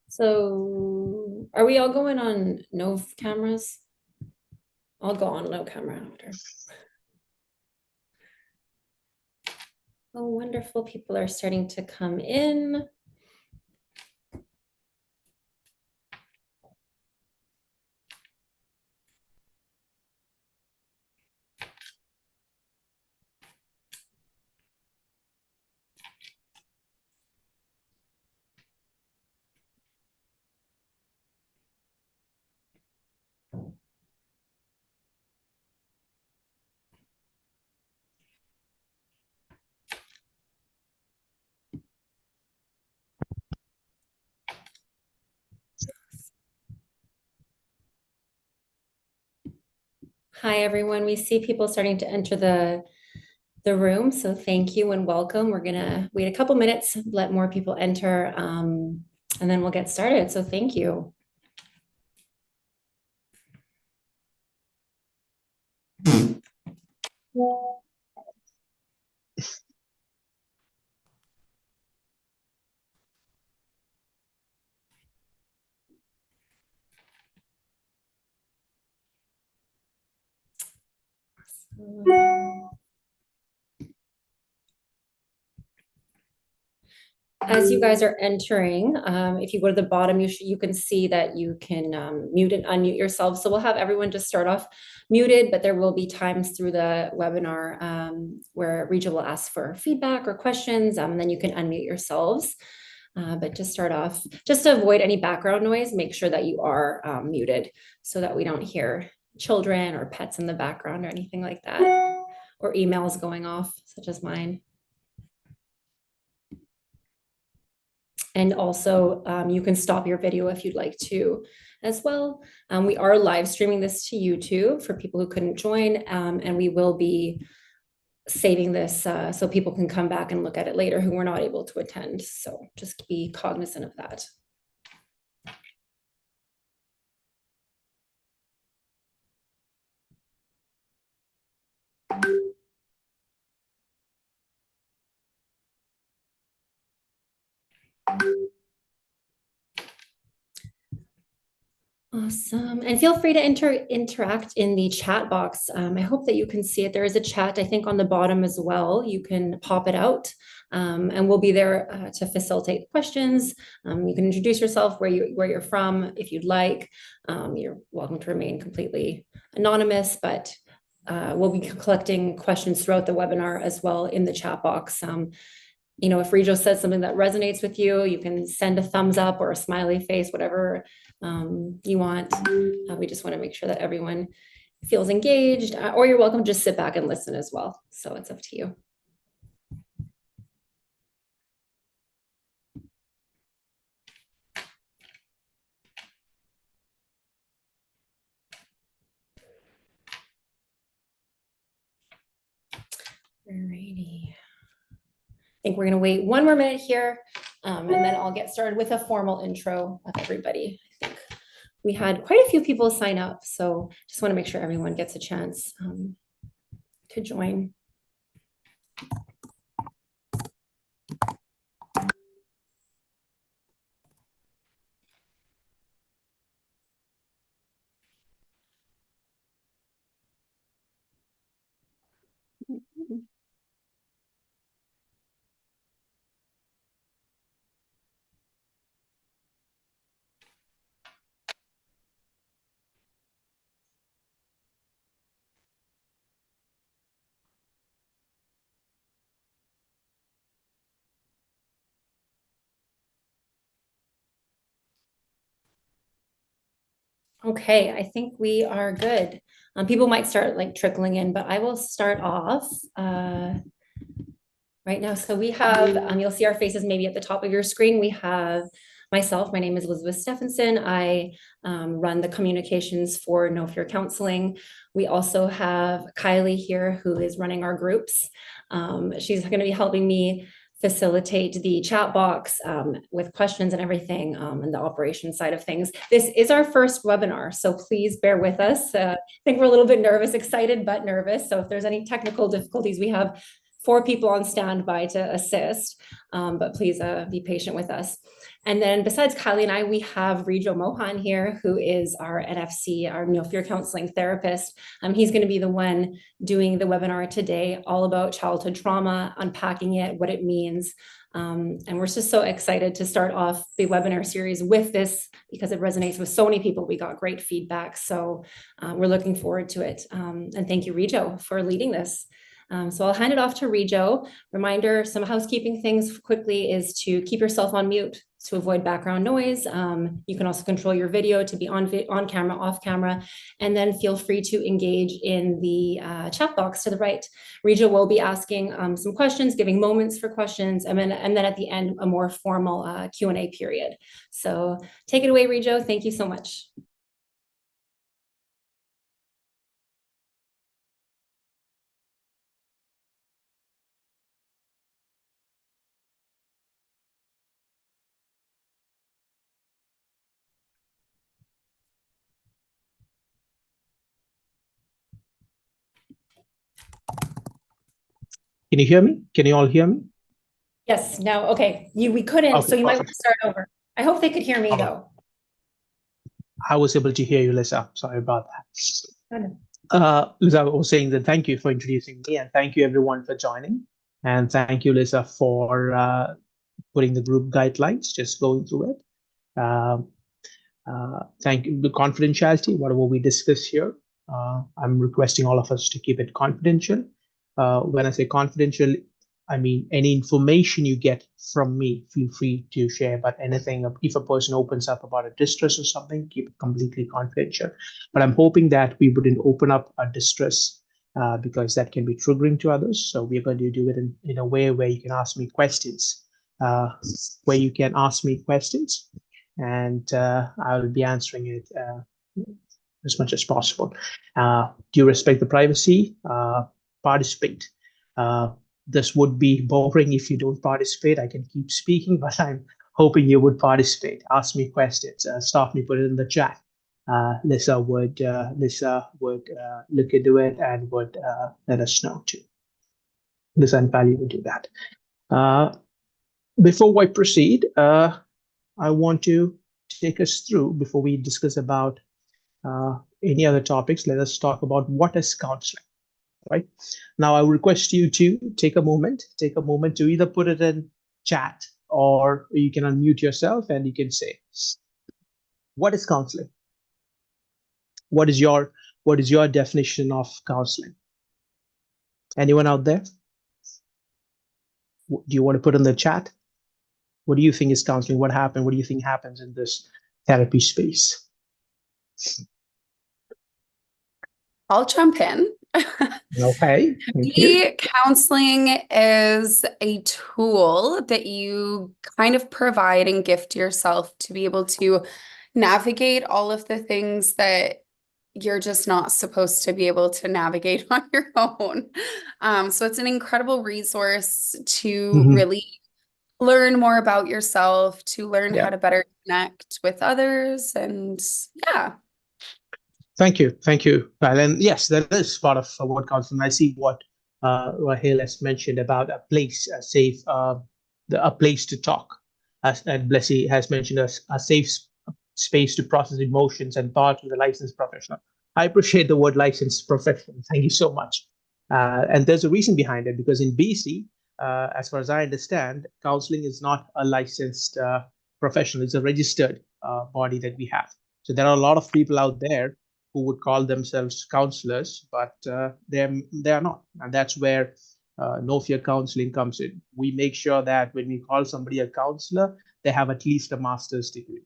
So are we all going on no cameras? I'll go on no camera after. Oh, wonderful. People are starting to come in. Hi, everyone. We see people starting to enter the room. So thank you and welcome. We're gonna wait a couple minutes, let more people enter, and then we'll get started. So thank you. As you guys are entering, if you go to the bottom, you can see that you can mute and unmute yourself. So we'll have everyone just start off muted, but there will be times through the webinar where Regina will ask for feedback or questions, and then you can unmute yourselves. But to start off, just to avoid any background noise, make sure that you are muted so that we don't hear children or pets in the background or anything like that, or emails going off, such as mine. And also you can stop your video if you'd like to as well. We are live streaming this to YouTube for people who couldn't join, and we will be saving this so people can come back and look at it later who were not able to attend. So just be cognizant of that. Awesome. And feel free to interact in the chat box. I hope that you can see it. There is a chat, I think, on the bottom as well. You can pop it out, and we'll be there to facilitate questions. You can introduce yourself, where you're from, if you'd like. You're welcome to remain completely anonymous, but we'll be collecting questions throughout the webinar as well in the chat box. If Rijo says something that resonates with you, you can send a thumbs up or a smiley face, whatever you want. We just want to make sure that everyone feels engaged, or you're welcome to just sit back and listen as well. So it's up to you. Alrighty. I think we're going to wait one more minute here, and then I'll get started with a formal intro of everybody. I think we had quite a few people sign up, so just want to make sure everyone gets a chance to join. Okay, I think we are good. People might start like trickling in, but I will start off right now. So we have, you'll see our faces maybe at the top of your screen. We have myself, my name is Elizabeth Stephenson. I run the communications for No Fear Counseling. We also have Kylie here, who is running our groups. She's going to be helping me facilitate the chat box with questions and everything, and the operation side of things. This is our first webinar, so please bear with us. I think we're a little bit nervous, excited, but nervous. So if there's any technical difficulties, we have 4 people on standby to assist, but please be patient with us. And then besides Kylie and I, we have Rijo Mohan here, who is our NFC, our fear counseling therapist. He's going to be the one doing the webinar today, all about childhood trauma, unpacking it, what it means. And we're just so excited to start off the webinar series with this because it resonates with so many people. We got great feedback. So we're looking forward to it. And thank you, Rijo, for leading this. So I'll hand it off to Rijo. Reminder, some housekeeping things quickly is to keep yourself on mute to avoid background noise. You can also control your video to be on camera, off camera, and then feel free to engage in the chat box to the right. Rijo will be asking some questions, giving moments for questions, and then at the end, a more formal Q&A period. So take it away, Rijo. Thank you so much. Can you hear me? Can you all hear me? Yes, now, okay. We couldn't, okay, so you perfect. might want to start over. I hope they could hear me though. I was able to hear you, Lisa. Sorry about that. Lisa, I was saying that thank you for introducing me, and thank you everyone for joining. And thank you, Lisa, for putting the group guidelines, just going through it. Thank you. The confidentiality, whatever we discuss here, I'm requesting all of us to keep it confidential. When I say confidential, I mean any information you get from me, feel free to share. But anything, if a person opens up about a distress or something, keep it completely confidential. But I'm hoping that we wouldn't open up a distress because that can be triggering to others. So we're going to do it in a way where you can ask me questions, and I'll be answering it as much as possible. Do you respect the privacy? Participate. This would be boring if you don't participate. I can keep speaking, but I'm hoping you would participate. Ask me questions. Stop me, put it in the chat. Lisa would look into it and would let us know too. Lisa and Pally would do that. Before I proceed, I want to take us through, before we discuss about any other topics, let us talk about what is counseling, right? Now, I request you to take a moment to either put it in chat or you can unmute yourself and you can say, what is counseling? What is your definition of counseling? Anyone out there? Do you want to put in the chat? What do you think is counseling? What happened? What do you think happens in this therapy space? I'll jump in. Okay. Thank you. Counseling is a tool that you kind of provide and gift yourself to be able to navigate all of the things that you're just not supposed to be able to navigate on your own. So it's an incredible resource to really learn more about yourself, to learn how to better connect with others, and yeah. Thank you, Kyle. And yes, that is part of what counseling. I see what Rahel has mentioned about a place, a safe, a place to talk, and Blessy has mentioned a safe space to process emotions and thoughts with a licensed professional. I appreciate the word licensed professional. Thank you so much. And there's a reason behind it, because in BC, as far as I understand, counseling is not a licensed professional. It's a registered body that we have. So there are a lot of people out there who would call themselves counselors, but they are not. And that's where No Fear Counseling comes in. We make sure that when we call somebody a counselor, they have at least a master's degree.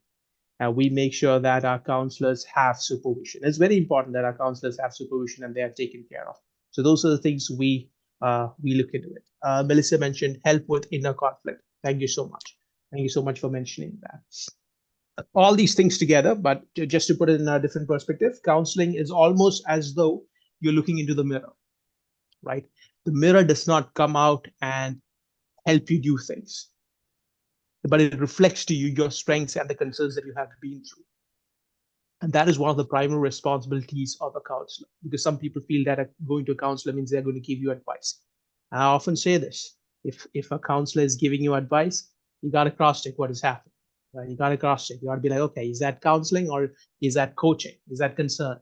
And we make sure that our counselors have supervision. It's very important that our counselors have supervision and they are taken care of. So those are the things we look into it. Melissa mentioned help with inner conflict. Thank you so much. Thank you so much for mentioning that. All these things together, but just to put it in a different perspective, counseling is almost as though you're looking into the mirror, right? The mirror does not come out and help you do things, but it reflects to you your strengths and the concerns that you have been through. And that is one of the primary responsibilities of a counselor, because some people feel that going to a counselor means they're going to give you advice. And I often say this, if a counselor is giving you advice, you got to cross-check what is happening. Right? You got to cross-check. You got to be like, okay, is that counseling or is that coaching? Is that concern?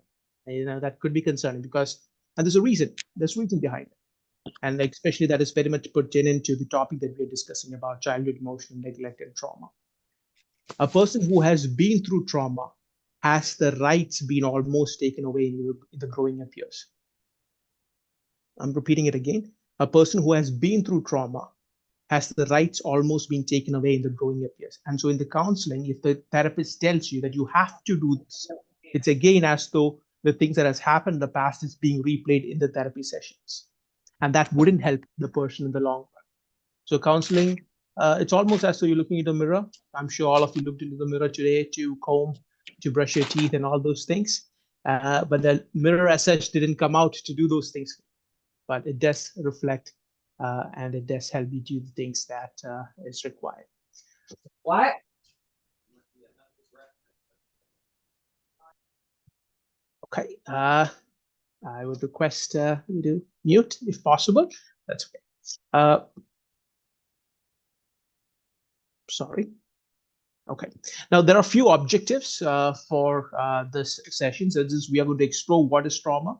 And, that could be concerning because, and there's a reason. There's reason behind it. And especially that is very much put into the topic that we're discussing about childhood emotional neglect and trauma. A person who has been through trauma has the rights been almost taken away in the growing up years. I'm repeating it again. A person who has been through trauma has the rights almost been taken away in the growing up years. And so in the counseling, if the therapist tells you that you have to do this, it's again as though the things that has happened in the past is being replayed in the therapy sessions. And that wouldn't help the person in the long run. So counseling, it's almost as though you're looking in the mirror. I'm sure all of you looked into the mirror today to comb, to brush your teeth and all those things. But the mirror as such didn't come out to do those things. But it does reflect and it does help you do the things that is required. What? Okay. I would request you to mute if possible. That's okay. Sorry. Okay. Now, there are a few objectives for this session. So we are going to explore what is trauma,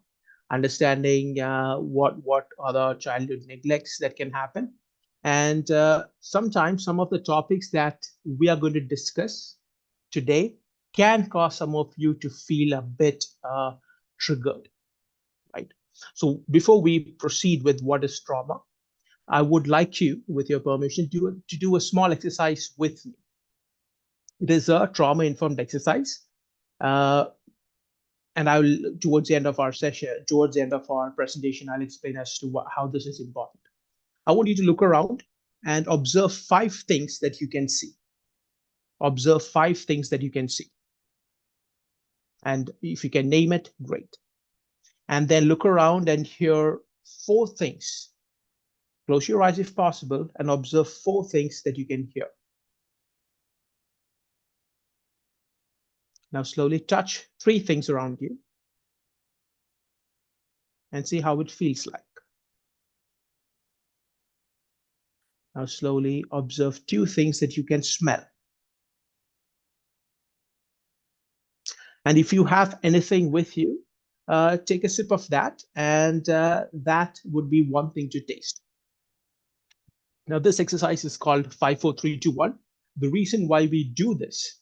understanding what other childhood neglects that can happen. And sometimes some of the topics that we are going to discuss today can cause some of you to feel a bit triggered, right? So before we proceed with what is trauma, I would like you, with your permission, to do a small exercise with me. It is a trauma-informed exercise. And I will, towards the end of our session, towards the end of our presentation, I'll explain as to how this is important. I want you to look around and observe 5 things that you can see. Observe 5 things that you can see. And if you can name it, great. And then look around and hear 4 things. Close your eyes if possible and observe 4 things that you can hear. Now slowly touch 3 things around you and see how it feels like. Now slowly observe 2 things that you can smell. And if you have anything with you, take a sip of that, and that would be one thing to taste. Now this exercise is called 5, 4, 3, 2, 1. The reason why we do this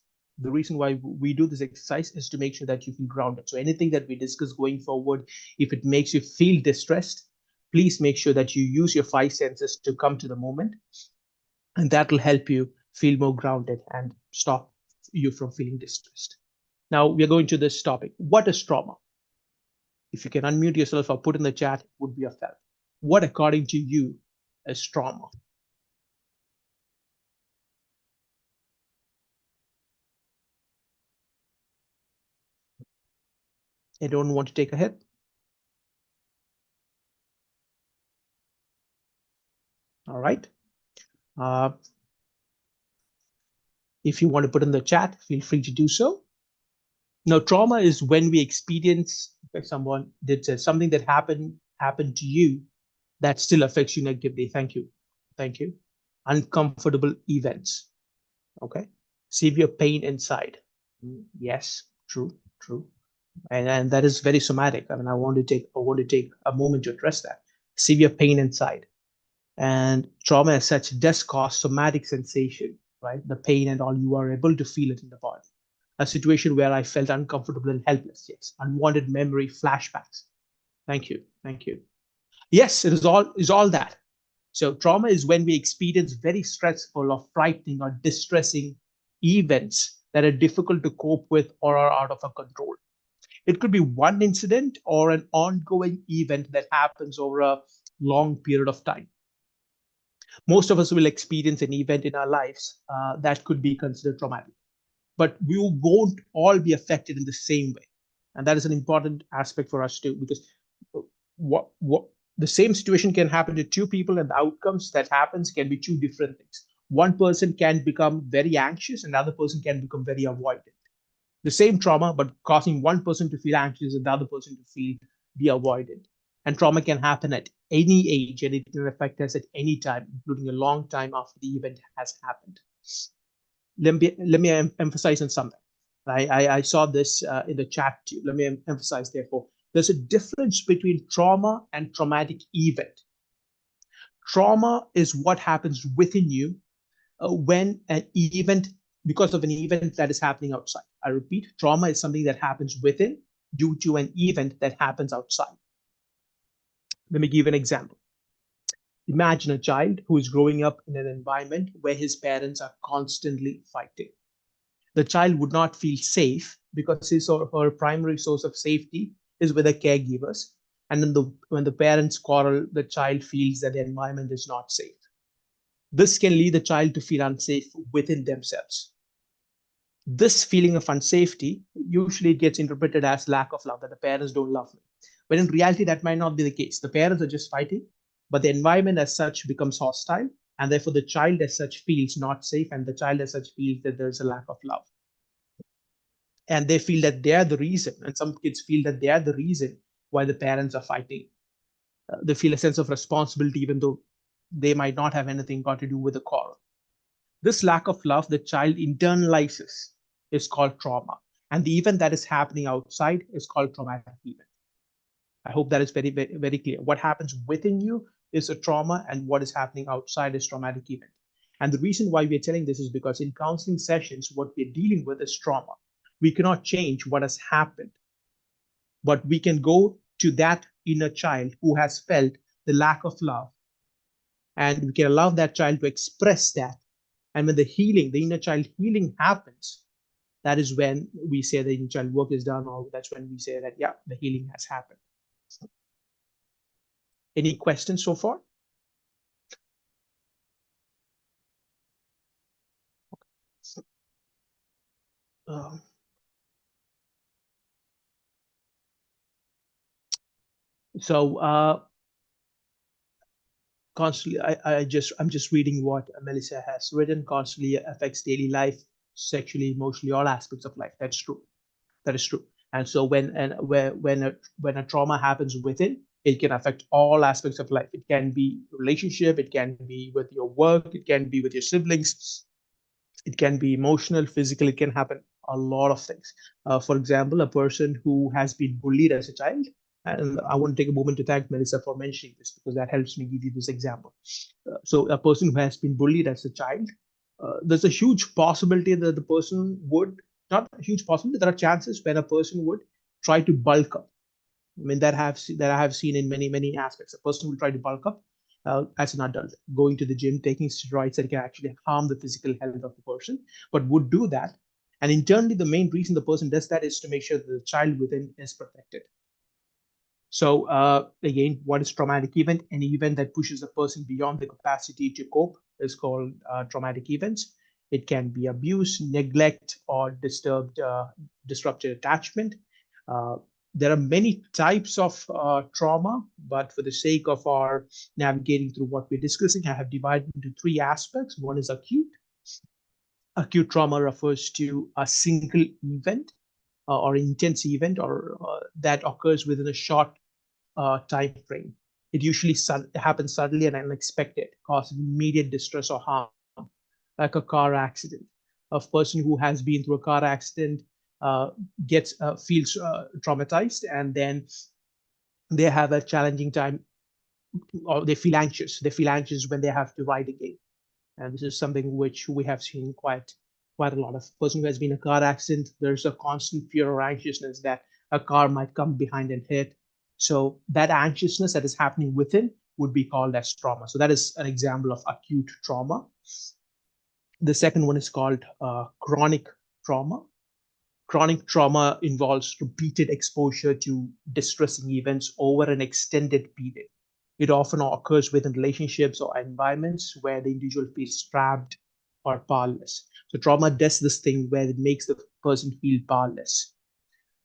exercise is to make sure that you feel grounded. So anything that we discuss going forward, if it makes you feel distressed, please make sure that you use your 5 senses to come to the moment. And that will help you feel more grounded and stop you from feeling distressed. Now we are going to this topic. What is trauma? If you can unmute yourself or put in the chat, it would be of help. What, according to you, is trauma? I don't want to take a hit. All right. If you want to put in the chat, feel free to do so. Now, trauma is when we experience, like someone did say, something that happened to you that still affects you negatively. Thank you. Thank you. Uncomfortable events. Okay. Severe pain inside. Yes, true. And that is very somatic. I mean, I want to take a moment to address that. Severe pain inside. And trauma as such does cause somatic sensation, right? The pain and all, you are able to feel it in the body. A situation where I felt uncomfortable and helpless. Yes. Unwanted memory flashbacks. Thank you. Yes, it is all that. So trauma is when we experience very stressful or frightening or distressing events that are difficult to cope with or are out of our control. It could be one incident or an ongoing event that happens over a long period of time. Most of us will experience an event in our lives that could be considered traumatic, but we won't all be affected in the same way. And that is an important aspect for us too, because the same situation can happen to two people, and the outcomes that happens can be two different things. One person can become very anxious, and the other person can become very avoidant. The same trauma, but causing one person to feel anxious and the other person to feel be avoidant. And trauma can happen at any age, and it can affect us at any time, including a long time after the event has happened. Let me emphasize on something. I saw this in the chat too. Let me emphasize, therefore, there's a difference between trauma and traumatic event. Trauma is what happens within you when an event, because of an event that is happening outside. I repeat, trauma is something that happens within due to an event that happens outside. Let me give an example. Imagine a child who is growing up in an environment where his parents are constantly fighting. The child would not feel safe because his or her primary source of safety is with the caregivers. And then when the parents quarrel, the child feels that the environment is not safe. This can lead the child to feel unsafe within themselves. This feeling of unsafety usually gets interpreted as lack of love, that the parents don't love me. But in reality, that might not be the case. The parents are just fighting, but the environment as such becomes hostile, and therefore the child as such feels not safe, and the child as such feels that there's a lack of love. And they feel that they are the reason, and some kids feel that they are the reason why the parents are fighting. They feel a sense of responsibility, even though they might not have anything got to do with the quarrel. This lack of love the child internalizes is called trauma. And the event that is happening outside is called traumatic event. I hope that is very, very, very clear. What happens within you is a trauma, and what is happening outside is traumatic event. And the reason why we're telling this is because in counseling sessions, what we're dealing with is trauma. We cannot change what has happened, but we can go to that inner child who has felt the lack of love, and we can allow that child to express that. And when the inner child healing happens, that is when we say the inner child work is done, or that's when we say that, yeah, the healing has happened. Any questions so far? Constantly, I'm just reading what Melissa has written. Constantly affects daily life, sexually, emotionally, all aspects of life. That's true. That is true. And so when a trauma happens within, it can affect all aspects of life. It can be relationship, it can be with your work, it can be with your siblings, it can be emotional, physical, it can happen a lot of things. For example, a person who has been bullied as a child, and I want to take a moment to thank Melissa for mentioning this, because that helps me give you this example. So a person who has been bullied as a child, there's a huge possibility that the person would, not a huge possibility, there are chances when a person would try to bulk up. I mean, that I have seen in many aspects. A person will try to bulk up as an adult, going to the gym, taking steroids that can actually harm the physical health of the person, but would do that. And internally, the main reason the person does that is to make sure that the child within is protected. So again, what is traumatic event? Any event that pushes a person beyond the capacity to cope is called traumatic events. It can be abuse, neglect, or disrupted attachment. There are many types of trauma, but for the sake of our navigating through what we're discussing, I have divided into three aspects. One is acute. Acute trauma refers to a single event or intense event or that occurs within a short time frame. It usually happens suddenly and unexpected, causing immediate distress or harm, like a car accident. A person who has been through a car accident feels traumatized, and then they have a challenging time, or they feel anxious. They feel anxious when they have to ride again, and this is something which we have seen quite a lot of. Person who has been in a car accident, there's a constant fear or anxiousness that a car might come behind and hit. So that anxiousness that is happening within would be called as trauma. So that is an example of acute trauma. The second one is called chronic trauma. Chronic trauma involves repeated exposure to distressing events over an extended period. It often occurs within relationships or environments where the individual feels trapped or powerless. So trauma does this thing where it makes the person feel powerless.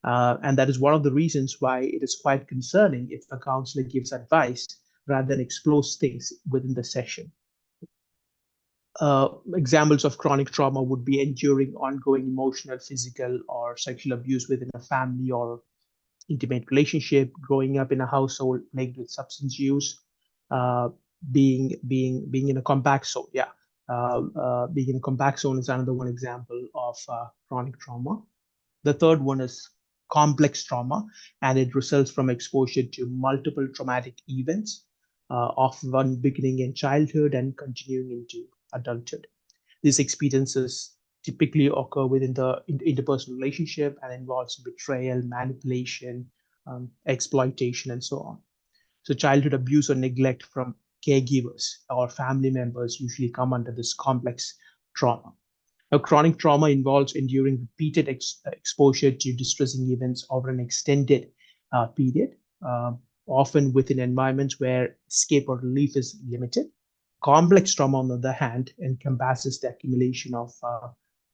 And that is one of the reasons why it is quite concerning if a counselor gives advice rather than explores things within the session. Examples of chronic trauma would be enduring ongoing emotional, physical, or sexual abuse within a family or intimate relationship, growing up in a household plagued with substance use, uh, being in a compact zone. Yeah, being in a compact zone is another one example of chronic trauma. The third one is complex trauma, and it results from exposure to multiple traumatic events, often beginning in childhood and continuing into adulthood. These experiences typically occur within the interpersonal relationship and involves betrayal, manipulation, exploitation, and so on. So, childhood abuse or neglect from caregivers or family members usually come under this complex trauma. Now, chronic trauma involves enduring repeated exposure to distressing events over an extended period, often within environments where escape or relief is limited. Complex trauma, on the other hand, encompasses the accumulation of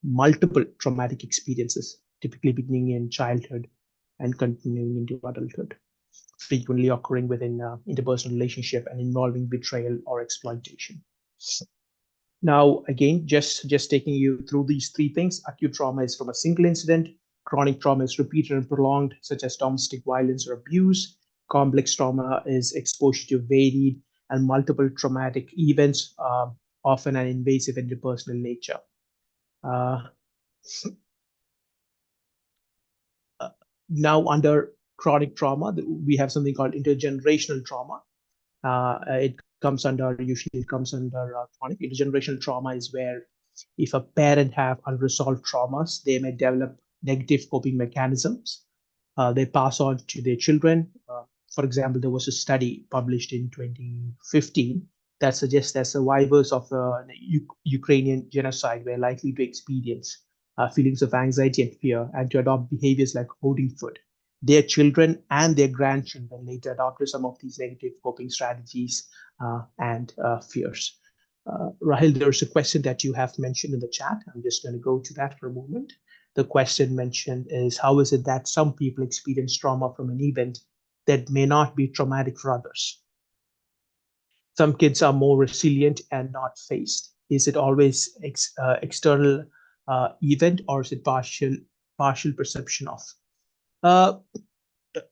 multiple traumatic experiences, typically beginning in childhood and continuing into adulthood, frequently occurring within interpersonal relationship and involving betrayal or exploitation. Now, again, just taking you through these three things. Acute trauma is from a single incident. Chronic trauma is repeated and prolonged, such as domestic violence or abuse. Complex trauma is exposure to varied and multiple traumatic events, often an invasive interpersonal nature. Uh, Now, under chronic trauma, we have something called intergenerational trauma. It comes under usually it comes under chronic. Intergenerational trauma is where if a parent have unresolved traumas, they may develop negative coping mechanisms. They pass on to their children. For example, there was a study published in 2015 that suggests that survivors of the Ukrainian genocide were likely to experience feelings of anxiety and fear and to adopt behaviors like hoarding food. Their children and their grandchildren later adopted some of these negative coping strategies and fears. Rahil, there's a question that you have mentioned in the chat. I'm just going to go to that for a moment. The question mentioned is, how is it that some people experience trauma from an event that may not be traumatic for others? Some kids are more resilient and not faced. Is it always external event, or is it partial perception of?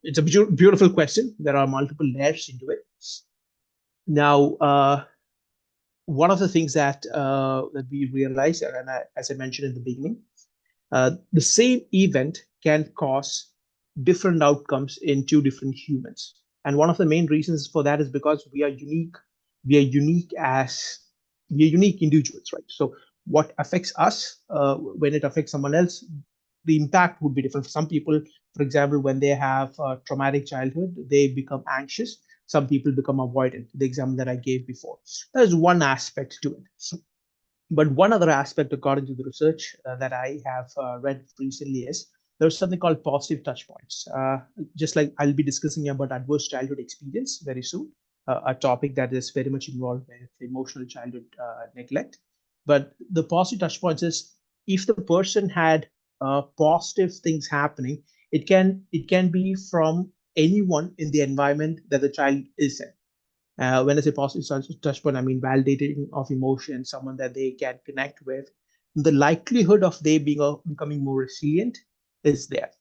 It's a beautiful question. There are multiple layers into it. Now, one of the things that we realize, and as I mentioned in the beginning, the same event can cause different outcomes in two different humans. And one of the main reasons for that is because we are unique. We are unique individuals, right? So what affects us when it affects someone else, the impact would be different. For some people, for example, when they have a traumatic childhood, they become anxious. Some people become avoidant. The example that I gave before. There's one aspect to it. But one other aspect, according to the research that I have read recently, is there's something called positive touch points. Just like I'll be discussing about adverse childhood experience very soon, a topic that is very much involved with emotional childhood neglect. But the positive touch points is if the person had positive things happening, it can be from anyone in the environment that the child is in. When I say positive touch point, I mean validating of emotion, someone that they can connect with. The likelihood of they becoming more resilient is there.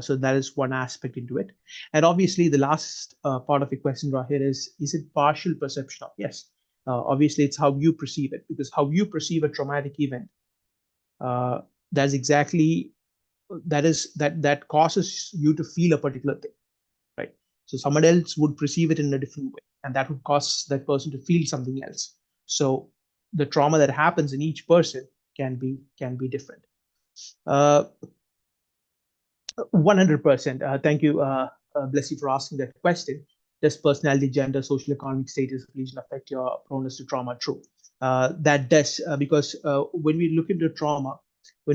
So that is one aspect into it. And obviously, the last part of the question right here is it partial perception of? Yes. Obviously, it's how you perceive it, because how you perceive a traumatic event, that's exactly that causes you to feel a particular thing, right? So someone else would perceive it in a different way, and that would cause that person to feel something else. So the trauma that happens in each person can be different. 100%. Thank you, Blessy, for asking that question. Does personality, gender, social, economic status, religion affect your proneness to trauma? True. That does, because when we look into trauma, we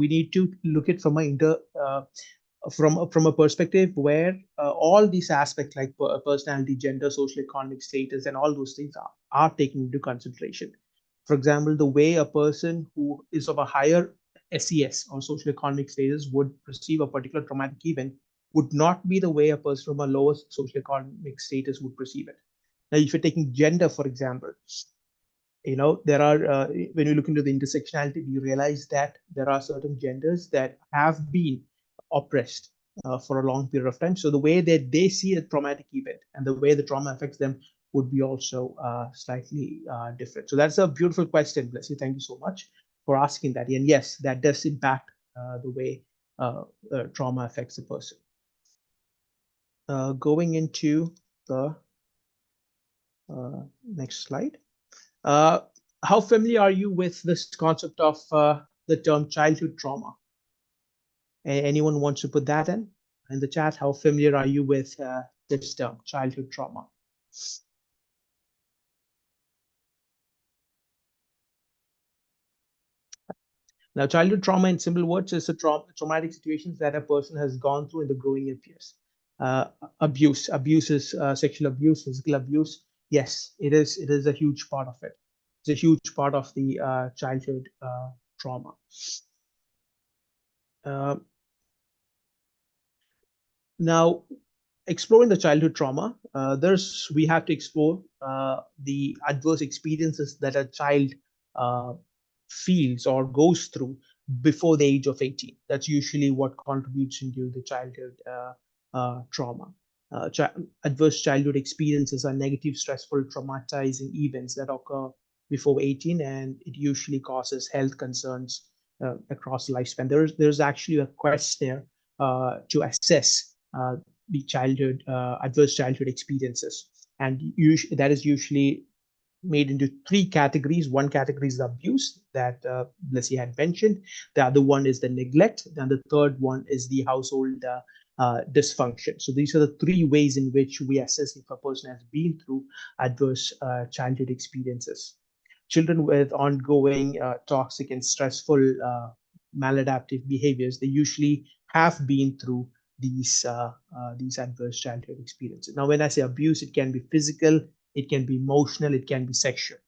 need to look at from from a perspective where all these aspects like personality, gender, social, economic status, and all those things are taken into consideration. For example, the way a person who is of a higher SES or social economic status would perceive a particular traumatic event would not be the way a person from a lower social economic status would perceive it. Now, if you're taking gender, for example, there are when you look into the intersectionality, we realize that there are certain genders that have been oppressed for a long period of time. So the way that they see a traumatic event and the way the trauma affects them would be also slightly different. So that's a beautiful question, Blessy. Thank you so much for asking that. And yes, that does impact the way trauma affects a person. Going into the next slide. How familiar are you with this concept of the term childhood trauma? Anyone wants to put that in the chat? How familiar are you with this term, childhood trauma? Now, childhood trauma, in simple words, is a traumatic situations that a person has gone through in the growing up years. Abuse is sexual abuse, physical abuse. Yes, it is a huge part of it. It's a huge part of the childhood trauma. Now, exploring the childhood trauma, we have to explore the adverse experiences that a child feels or goes through before the age of 18. That's usually what contributes into the childhood trauma. Adverse childhood experiences are negative, stressful, traumatizing events that occur before 18, and it usually causes health concerns across the lifespan. There's actually a questionnaire to assess the adverse childhood experiences, and that is usually made into three categories. One category is the abuse that Blessy had mentioned. The other one is the neglect, and the third one is the household dysfunction. So these are the three ways in which we assess if a person has been through adverse childhood experiences. Children with ongoing toxic and stressful maladaptive behaviors, they usually have been through these adverse childhood experiences. Now, when I say abuse, it can be physical, it can be emotional, it can be sexual.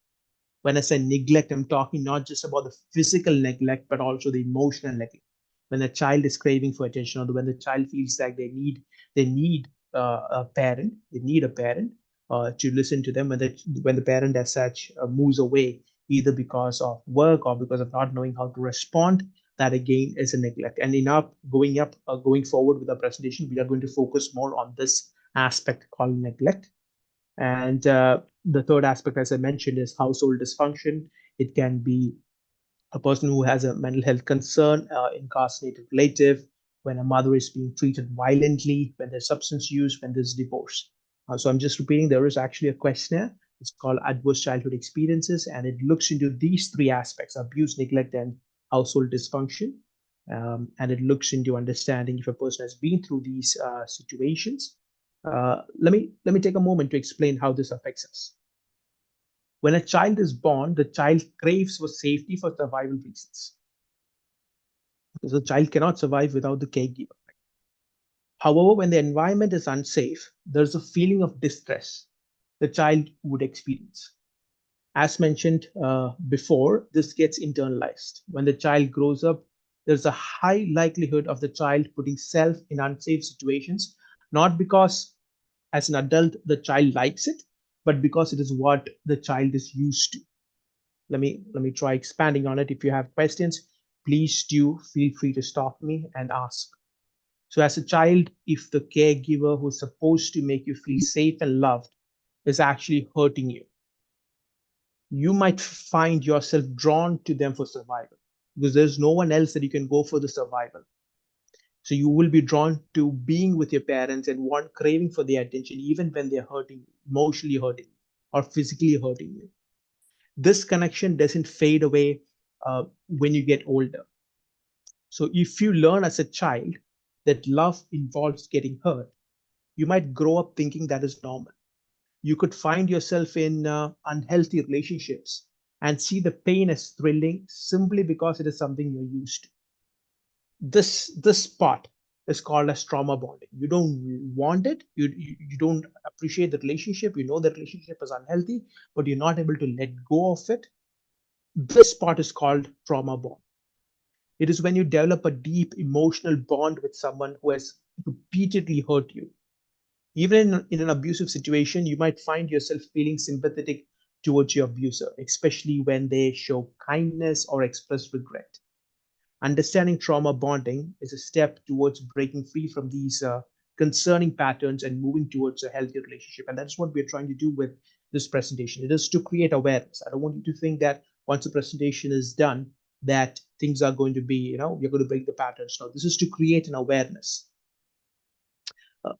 When I say neglect, I'm talking not just about the physical neglect, but also the emotional neglect. When a child is craving for attention, or when the child feels like they need a parent, to listen to them. When the parent as such moves away, either because of work or because of not knowing how to respond, that again is a neglect. And going forward with our presentation, we are going to focus more on this aspect called neglect. And the third aspect, as I mentioned, is household dysfunction. It can be a person who has a mental health concern, incarcerated relative, when a mother is being treated violently, when there's substance use, when there's divorce. So I'm just repeating, there is actually a questionnaire. It's called Adverse Childhood Experiences, and it looks into these three aspects: abuse, neglect, and household dysfunction. And it looks into understanding if a person has been through these situations. Let me take a moment to explain how this affects us. When a child is born, the child craves for safety for survival reasons. Because the child cannot survive without the caregiver. However, when the environment is unsafe, there's a feeling of distress the child would experience. As mentioned before, this gets internalized. When the child grows up, there's a high likelihood of the child putting self in unsafe situations, not because as an adult the child likes it, but because it is what the child is used to. Let me try expanding on it. If you have questions, please do feel free to stop me and ask. So as a child, if the caregiver who's supposed to make you feel safe and loved is actually hurting you, you might find yourself drawn to them for survival, because there's no one else that you can go for the survival. So you will be drawn to being with your parents and craving for their attention, even when they're hurting you, emotionally hurting you, or physically hurting you. This connection doesn't fade away when you get older. So if you learn as a child that love involves getting hurt, you might grow up thinking that is normal. You could find yourself in unhealthy relationships and see the pain as thrilling simply because it is something you're used to. This part is called as trauma bonding. You don't want it. You don't appreciate the relationship. You know the relationship is unhealthy, but you're not able to let go of it. This part is called trauma bond. It is when you develop a deep emotional bond with someone who has repeatedly hurt you. Even in an abusive situation, you might find yourself feeling sympathetic towards your abuser, especially when they show kindness or express regret. Understanding trauma bonding is a step towards breaking free from these concerning patterns and moving towards a healthy relationship. And that's what we're trying to do with this presentation. It is to create awareness. I don't want you to think that once the presentation is done, that things are going to be, you're going to break the patterns. No, this is to create an awareness.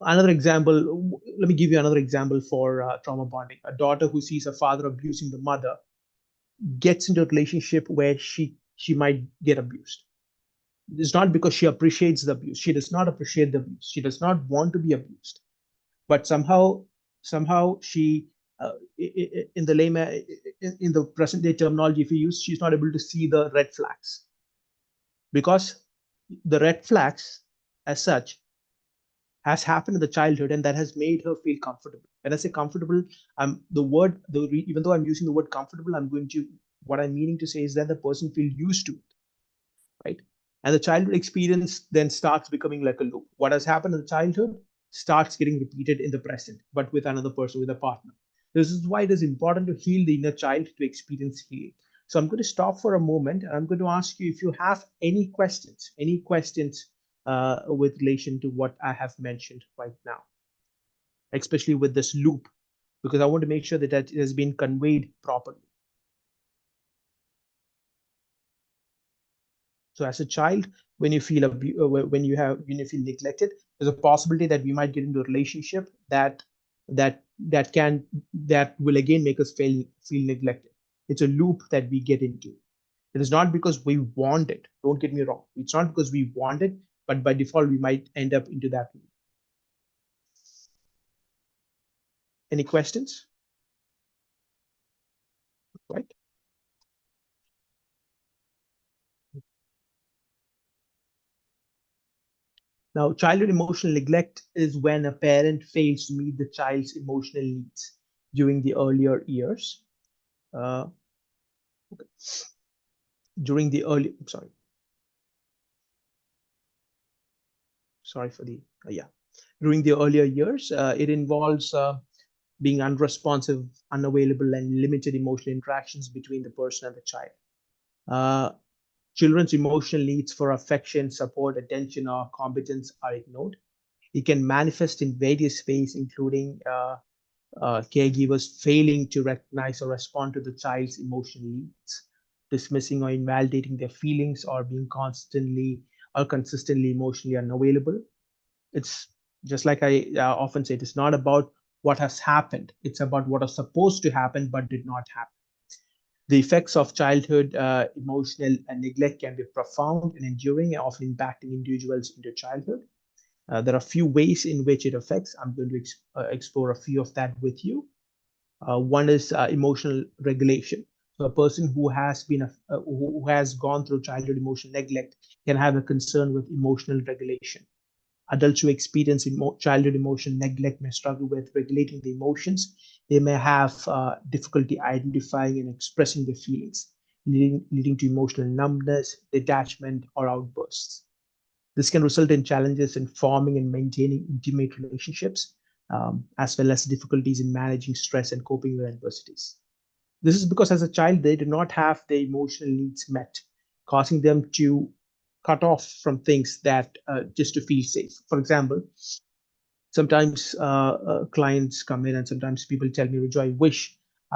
Another example, let me give you another example for trauma bonding. A daughter who sees her father abusing the mother gets into a relationship where she might get abused. It's not because she appreciates the abuse. She does not appreciate the abuse. She does not want to be abused. But somehow she, in the layman, in the present day terminology, if we use, she's not able to see the red flags, because the red flags, as such, has happened in the childhood, and that has made her feel comfortable. When I say comfortable, even though I'm using the word comfortable, what I'm meaning to say is that the person feels used to it, right? And the childhood experience then starts becoming like a loop. What has happened in the childhood starts getting repeated in the present, but with another person, with a partner. This is why it is important to heal the inner child to experience healing. So I'm going to stop for a moment, and I'm going to ask you if you have any questions with relation to what I have mentioned right now, especially with this loop, because I want to make sure that it has been conveyed properly. So as a child, when you feel when you feel neglected, there's a possibility that we might get into a relationship that will again make us feel neglected. It's a loop that we get into. It is not because we want it. Don't get me wrong. It's not because we want it, but by default we might end up into that loop. Any questions? Right. Now, childhood emotional neglect is when a parent fails to meet the child's emotional needs during the earlier years. Uh, okay. During the early, sorry for the, yeah. During the earlier years, it involves being unresponsive, unavailable, and limited emotional interactions between the person and the child. Children's emotional needs for affection, support, attention, or competence are ignored. It can manifest in various ways, including caregivers failing to recognize or respond to the child's emotional needs, dismissing or invalidating their feelings, or being consistently emotionally unavailable. It's just like I often say, it's not about what has happened. It's about what was supposed to happen but did not happen. The effects of childhood emotional neglect can be profound and enduring, often impacting individuals into childhood. There are a few ways in which it affects. I'm going to explore a few of that with you. One is emotional regulation. So a person who has gone through childhood emotional neglect can have a concern with emotional regulation. Adults who experience childhood emotional neglect may struggle with regulating the emotions. They may have difficulty identifying and expressing their feelings, leading to emotional numbness, detachment, or outbursts. This can result in challenges in forming and maintaining intimate relationships, as well as difficulties in managing stress and coping with adversities. This is because as a child, they do not have their emotional needs met, causing them to cut off from things that just to feel safe. For example, sometimes clients come in and sometimes people tell me, Rijo, I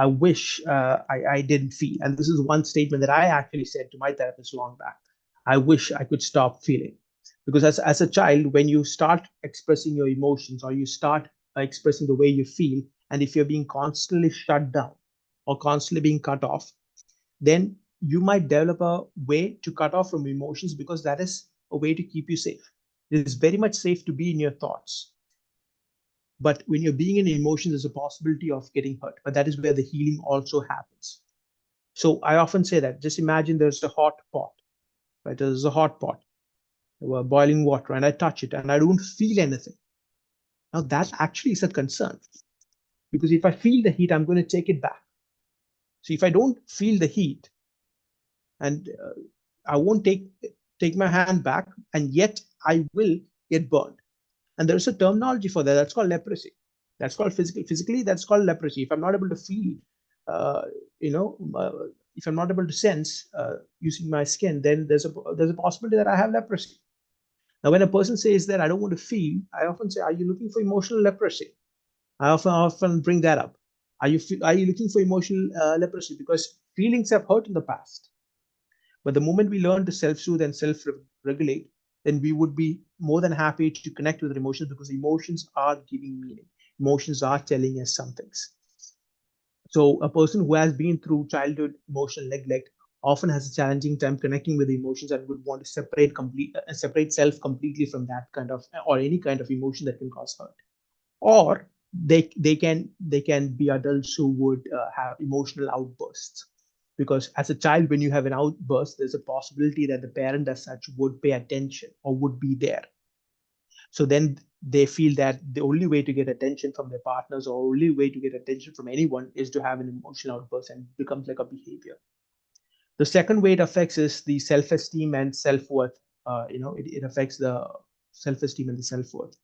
wish I didn't feel. And this is one statement that I actually said to my therapist long back. I wish I could stop feeling. Because as a child, when you start expressing your emotions or you start expressing the way you feel, and if you're being constantly shut down or constantly being cut off, then you might develop a way to cut off from emotions, because that is a way to keep you safe. It is very much safe to be in your thoughts. But when you're being in emotions, there's a possibility of getting hurt. But that is where the healing also happens. So I often say that just imagine there's a hot pot, right? There's a hot pot, boiling water, and I touch it and I don't feel anything. Now that actually is a concern, because if I feel the heat, I'm going to take it back. So if I don't feel the heat, and I won't take take my hand back, and yet I will get burned. And there's a terminology for that. That's called leprosy. That's called physically. That's called leprosy. If I'm not able to feel, uh, you know, if I'm not able to sense using my skin, then there's a possibility that I have leprosy. Now, when a person says that I don't want to feel, I often say, "Are you looking for emotional leprosy?" I often bring that up. Are you looking for emotional leprosy? Because feelings have hurt in the past. But the moment we learn to self-soothe and self-regulate, then we would be more than happy to connect with our emotions, because emotions are giving meaning. Emotions are telling us some things. So a person who has been through childhood emotional neglect often has a challenging time connecting with the emotions, and would want to separate self completely from that kind of, or any kind of emotion that can cause hurt. Or they can be adults who would have emotional outbursts, because as a child, when you have an outburst, there's a possibility that the parent as such would pay attention or would be there. So then they feel that the only way to get attention from their partners, or only way to get attention from anyone, is to have an emotional outburst, and it becomes like a behavior. The second way it affects is the self-esteem and self-worth. It affects the self-esteem and the self-worth.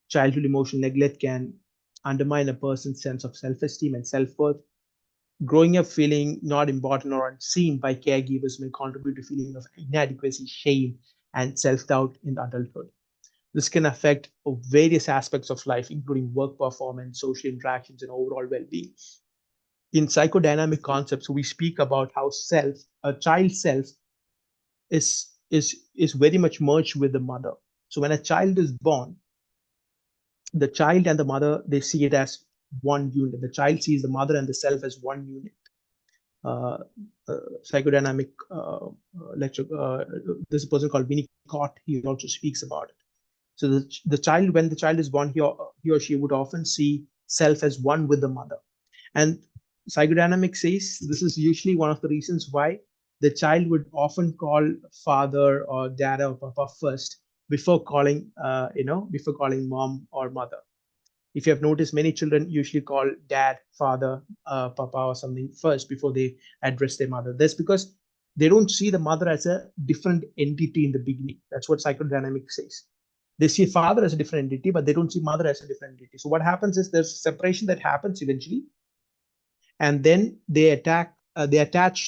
Childhood emotional neglect can undermine a person's sense of self-esteem and self-worth. Growing up feeling not important or unseen by caregivers may contribute to feeling of inadequacy, shame, and self-doubt in adulthood. This can affect various aspects of life, including work performance, social interactions, and overall well-being. In psychodynamic concepts, we speak about how a child's self, is very much merged with the mother. So when a child is born, the child and the mother, they see it as one unit. The child sees the mother and the self as one unit. Uh, Psychodynamic lecture. There's a person called Winnicott. He also speaks about it. So the child, when the child is born, he or she would often see self as one with the mother. And psychodynamic says this is usually one of the reasons why the child would often call father or dad or papa first, before calling mom or mother. If you have noticed, many children usually call dad, father, papa, or something first before they address their mother. That's because they don't see the mother as a different entity in the beginning. That's what psychodynamics says. They see father as a different entity, but they don't see mother as a different entity. So what happens is there's separation that happens eventually, and then they attach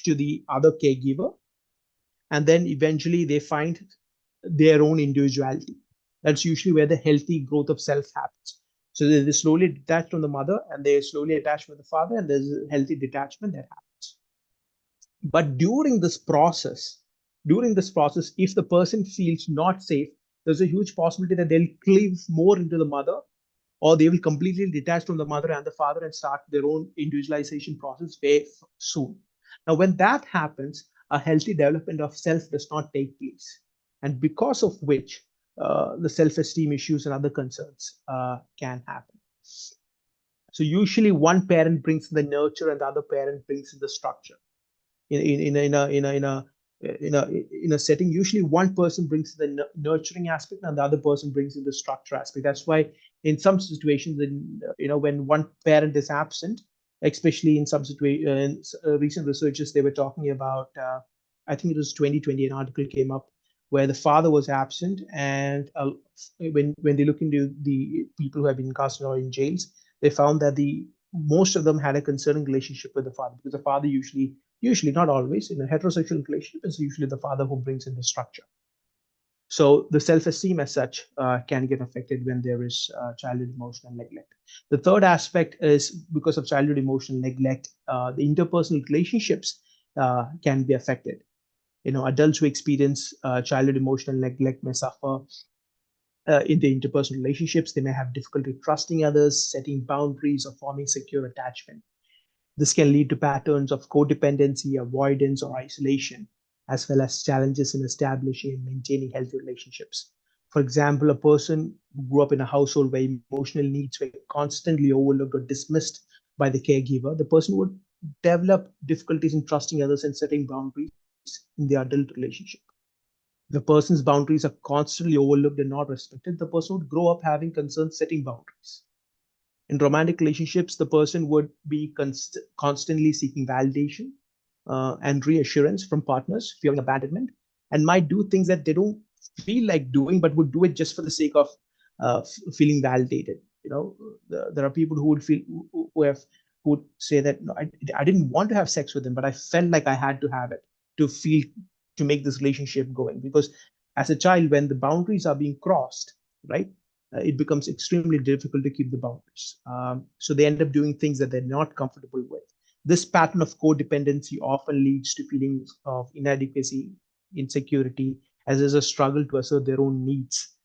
to the other caregiver, and then eventually they find their own individuality. That's usually where the healthy growth of self happens. So they slowly detach from the mother, and they slowly attach with the father, and there's a healthy detachment that happens. But during this process, if the person feels not safe, there's a huge possibility that they'll cleave more into the mother, or they will completely detach from the mother and the father and start their own individualization process very soon. Now, when that happens, a healthy development of self does not take place, and because of which the self-esteem issues and other concerns can happen. So usually one parent brings in the nurture and the other parent brings in the structure. In a setting, usually one person brings the nurturing aspect and the other person brings in the structure aspect. That's why in some situations, when one parent is absent, especially in some situations, recent researchers, they were talking about, I think it was 2020, an article came up where the father was absent, and when they look into the people who have been incarcerated or in jails, they found that the most of them had a concerning relationship with the father, because the father usually, not always, in a heterosexual relationship, it's usually the father who brings in the structure. So the self-esteem as such can get affected when there is childhood emotional neglect. The third aspect is, because of childhood emotional neglect, the interpersonal relationships can be affected. Adults who experience childhood emotional neglect may suffer in their interpersonal relationships. They may have difficulty trusting others, setting boundaries, or forming secure attachment. This can lead to patterns of codependency, avoidance, or isolation, as well as challenges in establishing and maintaining healthy relationships. For example, a person who grew up in a household where emotional needs were constantly overlooked or dismissed by the caregiver, the person would develop difficulties in trusting others and setting boundaries in the adult relationship. The person's boundaries are constantly overlooked and not respected. The person would grow up having concerns setting boundaries. In romantic relationships, the person would be constantly seeking validation and reassurance from partners, fearing abandonment. and might do things that they don't feel like doing, but would do it just for the sake of feeling validated. There are people who would feel who would say that, no, I didn't want to have sex with him, but I felt like I had to have it to feel to make this relationship going. Because as a child, when the boundaries are being crossed, right, it becomes extremely difficult to keep the boundaries. So they end up doing things that they're not comfortable with. This pattern of codependency often leads to feelings of inadequacy, insecurity, as there's a struggle to assert their own needs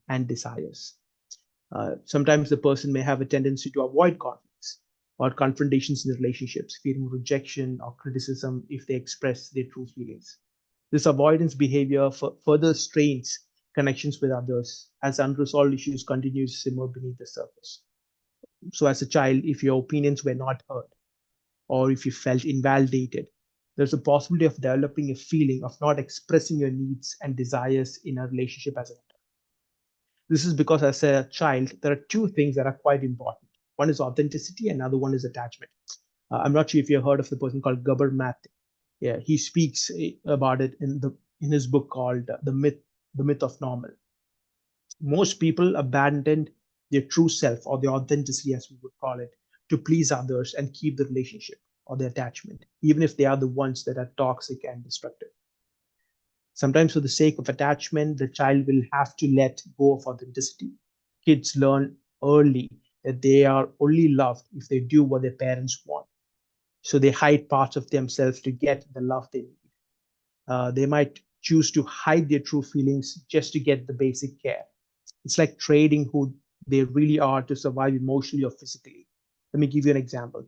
and desires. Sometimes the person may have a tendency to avoid conflicts or confrontations in relationships, fearing rejection or criticism if they express their true feelings. This avoidance behavior further strains connections with others as unresolved issues continue to simmer beneath the surface. So, as a child, if your opinions were not heard or if you felt invalidated, there's a possibility of developing a feeling of not expressing your needs and desires in a relationship as an adult. This is because as a child, there are two things that are quite important. One is authenticity, and another one is attachment. I'm not sure if you've heard of the person called Gabor Maté. Yeah, he speaks about it in his book called The Myth of Normal. Most people abandon their true self, or the authenticity, as we would call it, to please others and keep the relationship or the attachment, even if they are the ones that are toxic and destructive. Sometimes, for the sake of attachment, the child will have to let go of authenticity. Kids learn early that they are only loved if they do what their parents want. So they hide parts of themselves to get the love they need. They might choose to hide their true feelings just to get the basic care. It's like trading who they really are to survive emotionally or physically. Let me give you an example.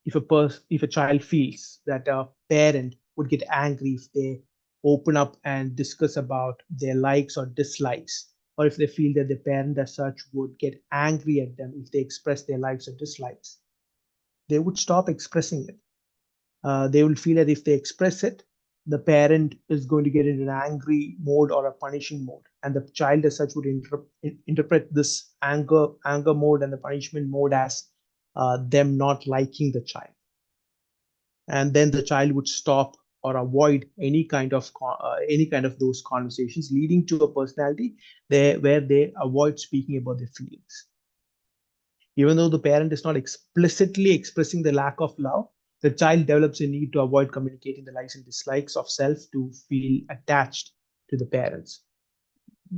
If a child feels that a parent would get angry if they open up and discuss about their likes or dislikes, or if they feel that the parent as such would get angry at them if they express their likes or dislikes, they would stop expressing it. They will feel that if they express it, the parent is going to get into an angry mode or a punishing mode, and the child as such would interpret this anger mode and the punishment mode as them not liking the child, and then the child would stop or avoid any kind of those conversations, leading to a personality where they avoid speaking about their feelings. Even though the parent is not explicitly expressing the lack of love, the child develops a need to avoid communicating the likes and dislikes of self to feel attached to the parents.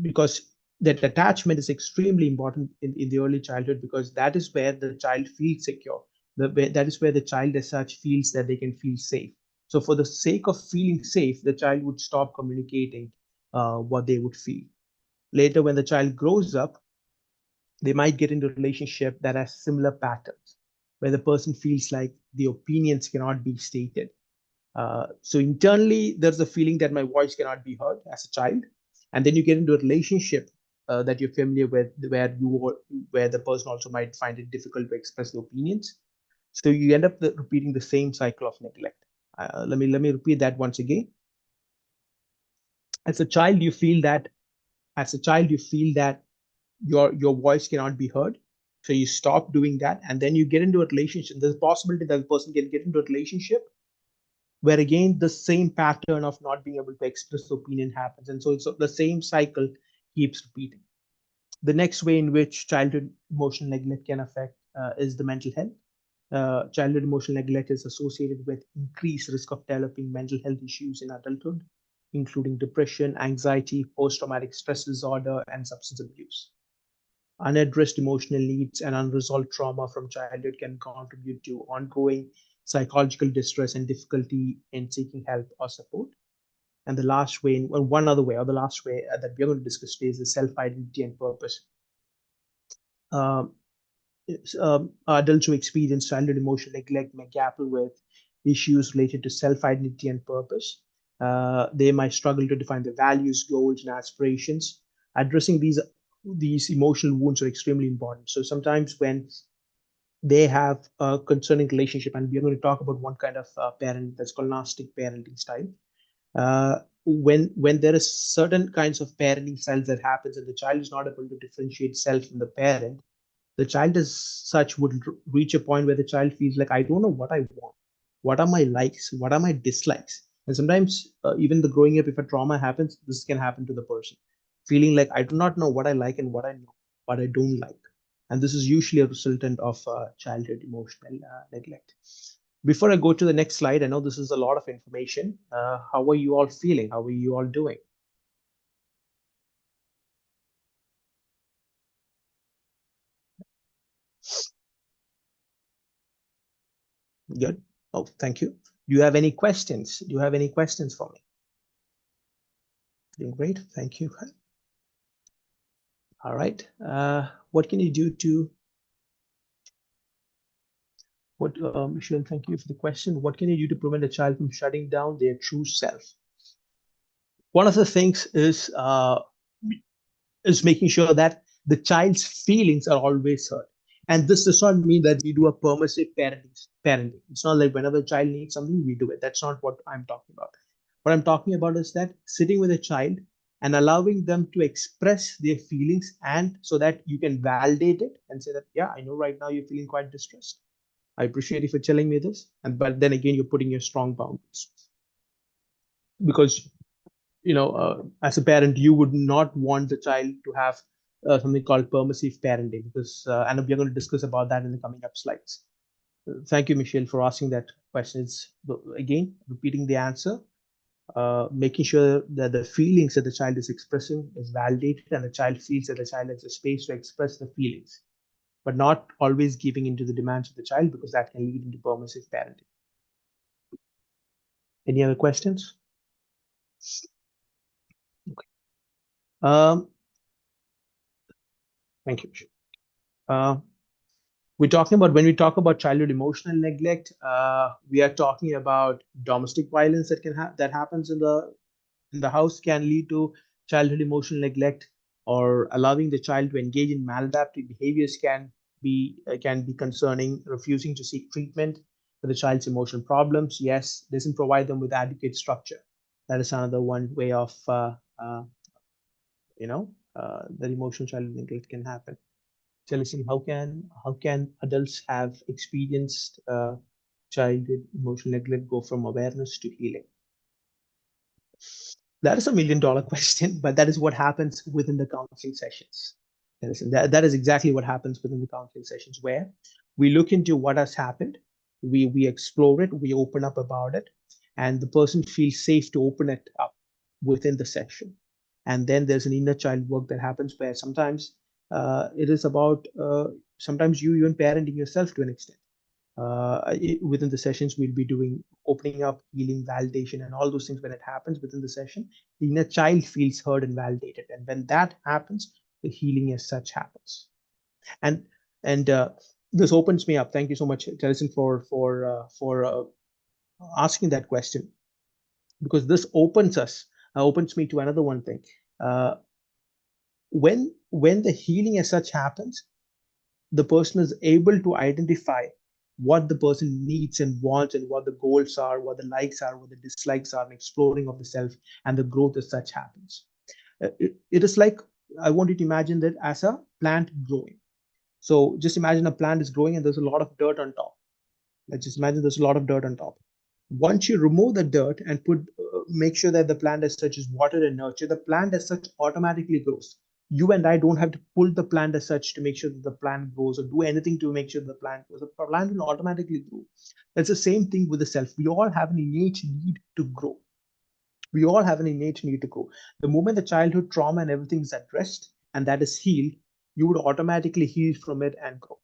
Because that attachment is extremely important in the early childhood, because that is where the child feels secure. That is where the child as such feels that they can feel safe. So for the sake of feeling safe, the child would stop communicating what they would feel. Later, when the child grows up, they might get into a relationship that has similar patterns, where the person feels like the opinions cannot be stated. So internally, there's a feeling that my voice cannot be heard as a child, and then you get into a relationship that you're familiar with, where the person also might find it difficult to express their opinions. So you end up repeating the same cycle of neglect. Let me repeat that once again. As a child, you feel that your voice cannot be heard, so you stop doing that, and then you get into a relationship. There's a possibility that the person can get into a relationship where again the same pattern of not being able to express opinion happens, and so it's the same cycle keeps repeating. The next way in which childhood emotional neglect can affect is the mental health. Childhood emotional neglect is associated with increased risk of developing mental health issues in adulthood, including depression, anxiety, post-traumatic stress disorder, and substance abuse. Unaddressed emotional needs and unresolved trauma from childhood can contribute to ongoing psychological distress and difficulty in seeking help or support. And the last way, the last way that we're going to discuss today is the self-identity and purpose. Um, Adults who experience childhood emotional neglect may grapple with issues related to self-identity and purpose. They might struggle to define their values, goals, and aspirations. Addressing these emotional wounds are extremely important. So sometimes when they have a concerning relationship, and we're going to talk about one kind of parent that's called Gnostic parenting style. When there is certain kinds of parenting styles that happens, and the child is not able to differentiate self from the parent, the child as such would reach a point where the child feels like, I don't know what I want. What are my likes? What are my dislikes? And sometimes even the growing up, if a trauma happens, this can happen to the person, feeling like I do not know what I like and what I know, what I don't like. And this is usually a resultant of childhood emotional neglect. Before I go to the next slide, I know this is a lot of information. How are you all feeling? How are you all doing? Good. Oh, thank you. Do you have any questions? Do you have any questions for me? Doing great. Thank you. All right. What can you do to Michelle, thank you for the question. What can you do to prevent a child from shutting down their true self? One of the things is making sure that the child's feelings are always heard. And this does not mean that we do a permissive parenting. It's not like whenever a child needs something, we do it. That's not what I'm talking about. What I'm talking about is that sitting with a child and allowing them to express their feelings, and so that you can validate it and say that, yeah, I know right now you're feeling quite distressed. I appreciate you for telling me this. But then again, you're putting your strong boundaries, because as a parent, you would not want the child to have something called permissive parenting, because and we're going to discuss about that in the coming up slides. Thank you, Michelle, for asking that question. It's again repeating the answer, making sure that the feelings that the child is expressing is validated, and the child feels that the child has a space to express the feelings, but not always giving into the demands of the child, because that can lead into permissive parenting. Any other questions? Okay. Thank you. Uh, we're talking about, when we talk about childhood emotional neglect, we are talking about domestic violence that happens in the house can lead to childhood emotional neglect, or allowing the child to engage in maladaptive behaviors can be concerning. Refusing to seek treatment for the child's emotional problems, yes, doesn't provide them with adequate structure. That is another one way of that emotional childhood neglect can happen. So listen, how can adults have experienced childhood emotional neglect go from awareness to healing? That is $1 million question, but that is what happens within the counseling sessions. And listen, that is exactly what happens within the counseling sessions, where we look into what has happened, we explore it, we open up about it, and the person feels safe to open it up within the session. And then there's an inner child work that happens, where sometimes it is about sometimes you even parenting yourself to an extent. Within the sessions, we'll be doing opening up, healing, validation, and all those things. When it happens within the session, the inner child feels heard and validated, and when that happens, the healing as such happens. And this opens me up. Thank you so much, Teresa, for asking that question, because this opens me to another one thing. Uh, when the healing as such happens, the person is able to identify what the person needs and wants, and what the goals are, what the likes are, what the dislikes are, and exploring of the self, and the growth as such happens. It is like, I want you to imagine that as a plant growing. So just imagine a plant is growing and there's a lot of dirt on top. Let's just imagine there's a lot of dirt on top. Once you remove the dirt and make sure that the plant as such is watered and nurtured, the plant as such automatically grows. You and I don't have to pull the plant as such to make sure that the plant grows, or do anything to make sure the plant grows. The plant will automatically grow. That's the same thing with the self. We all have an innate need to grow. We all have an innate need to grow. The moment the childhood trauma and everything is addressed and that is healed, you would automatically heal from it and grow.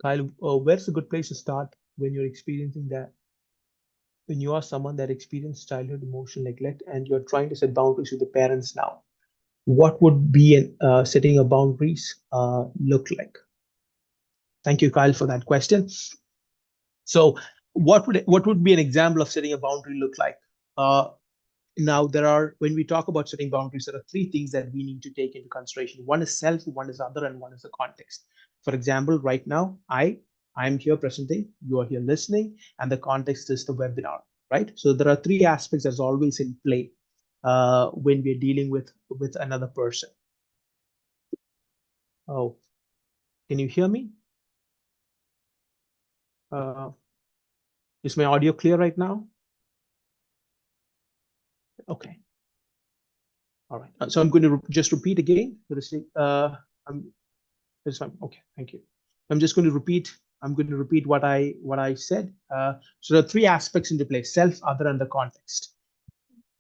Kyle, where's a good place to start when you're experiencing that? When you are someone that experienced childhood emotional neglect and you're trying to set boundaries with the parents now, what would be setting a boundaries look like? Thank you, Kyle, for that question. So, what would be an example of setting a boundary look like? Now, when we talk about setting boundaries, there are three things that we need to take into consideration. One is self, one is other, and one is the context. For example, right now, I'm here presenting, you are here listening, and the context is the webinar, right? So there are three aspects that's always in play when we're dealing with another person. Oh, can you hear me? Is my audio clear right now? Okay. All right. So I'm going to just repeat again for the sake. I'm this time. Okay. Thank you. I'm just going to repeat. I'm going to repeat what I said. So there are three aspects into play: self, other, and the context.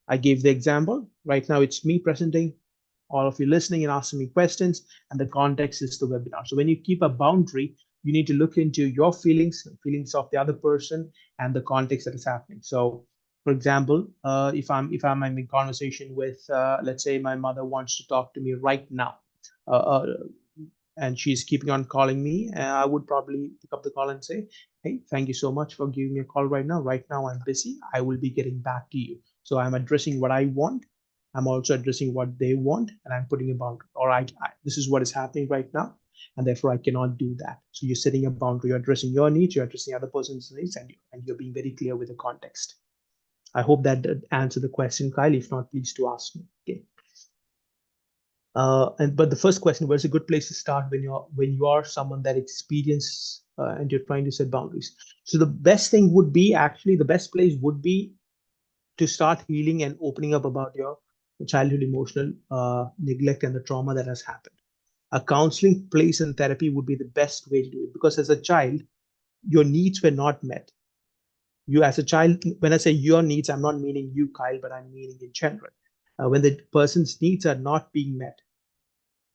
I gave the example. Right now, it's me presenting, all of you listening and asking me questions, and the context is the webinar. So when you keep a boundary, you need to look into your feelings, feelings of the other person, and the context that is happening. So, for example, if I'm in a conversation with, let's say, my mother wants to talk to me right now, uh, uh, and she's keeping on calling me, I would probably pick up the call and say, "Hey, thank you so much for giving me a call right now. Right now, I'm busy. I will be getting back to you." So I'm addressing what I want. I'm also addressing what they want, and I'm putting a boundary. Or this is what is happening right now, and therefore I cannot do that. So you're setting a boundary. You're addressing your needs. You're addressing other person's needs, and you're being very clear with the context. I hope that answered the question, Kyle. If not, please to ask me. Okay. But the first question, where's a good place to start when you are someone that experience and you're trying to set boundaries? So the best thing would be, actually the best place would be to start healing and opening up about your childhood emotional neglect and the trauma that has happened. A counseling place and therapy would be the best way to do it, because as a child, your needs were not met. You as a child, when I say your needs, I'm not meaning you, Kyle, but I'm meaning in general. When the person's needs are not being met,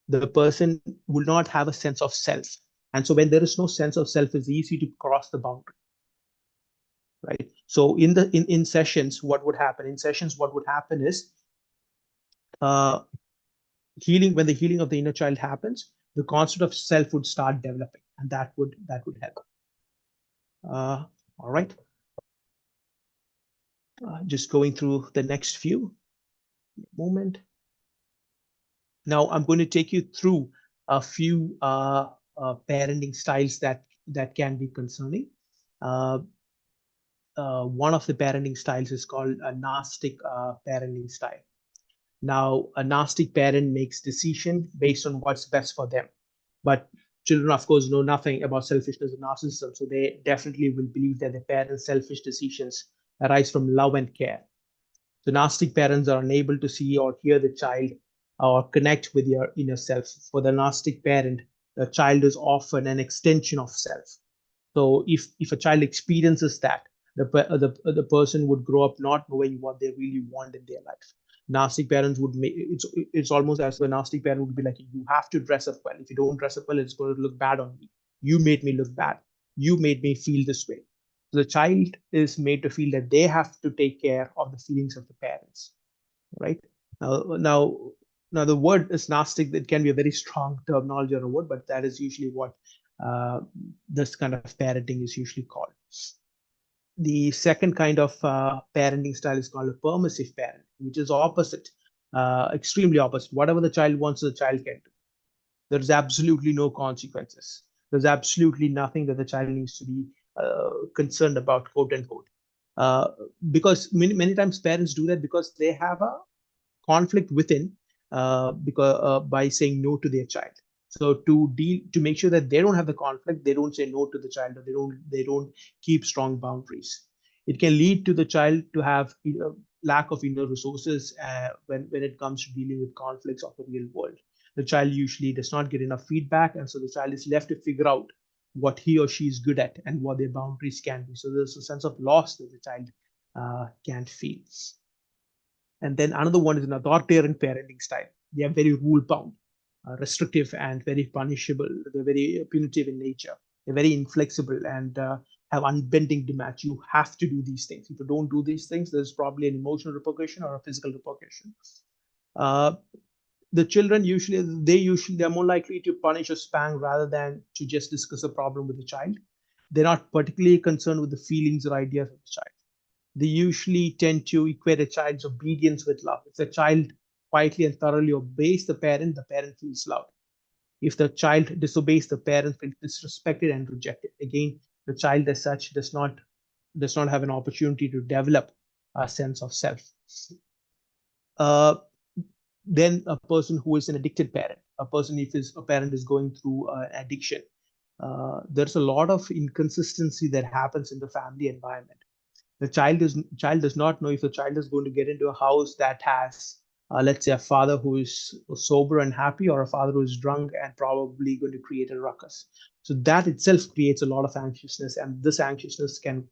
the person will not have a sense of self. And so when there is no sense of self, it's easy to cross the boundary, right? So in sessions, what would happen? In sessions, what would happen is uh, when the healing of the inner child happens, the concept of self would start developing, and that would help. All right. Just going through the next few moment. Now I'm going to take you through a few parenting styles that can be concerning. Uh, one of the parenting styles is called a Gnostic parenting style. Now, a Gnostic parent makes decision based on what's best for them, but children, of course, know nothing about selfishness and narcissism, so they definitely will believe that their parents' selfish decisions arise from love and care. So Gnostic parents are unable to see or hear the child or connect with your inner self. For the Gnostic parent, the child is often an extension of self. So if a child experiences that, the person would grow up not knowing what they really want in their life. Gnostic parents would make it's almost as though a Gnostic parent would be like, you have to dress up well. If you don't dress up well, it's going to look bad on me. You made me look bad. You made me feel this way. So the child is made to feel that they have to take care of the feelings of the parents, right? Now, the word is Gnostic. That can be a very strong terminology or a word, but that is usually what this kind of parenting is usually called. The second kind of parenting style is called a permissive parent, which is opposite, extremely opposite. Whatever the child wants, the child can do. There's absolutely no consequences. There's absolutely nothing that the child needs to be concerned about, quote unquote. Uh, because many times parents do that because they have a conflict within, by saying no to their child. So to make sure that they don't have the conflict, they don't say no to the child, or they don't keep strong boundaries. It can lead to the child to have lack of inner resources when it comes to dealing with conflicts of the real world. The child usually does not get enough feedback, and so the child is left to figure out what he or she is good at and what their boundaries can be. So there's a sense of loss that the child can feel. And then another one is an authoritarian parenting style. They are very rule bound, restrictive, and very punishable. They're very punitive in nature. They're very inflexible and have unbending demands. You have to do these things. If you don't do these things, there's probably an emotional repercussion or a physical repercussion. The children they're more likely to punish or spank rather than to just discuss a problem with the child. They're not particularly concerned with the feelings or ideas of the child. They usually tend to equate a child's obedience with love. If the child quietly and thoroughly obeys the parent feels loved. If the child disobeys the parent, feels disrespected and rejected. Again, the child as such does not have an opportunity to develop a sense of self. Uh, then a person who is an addicted parent, if a parent is going through addiction, there's a lot of inconsistency that happens in the family environment. The child does not know if the child is going to get into a house that has, let's say, a father who is sober and happy, or a father who is drunk and probably going to create a ruckus. So that itself creates a lot of anxiousness, and this anxiousness can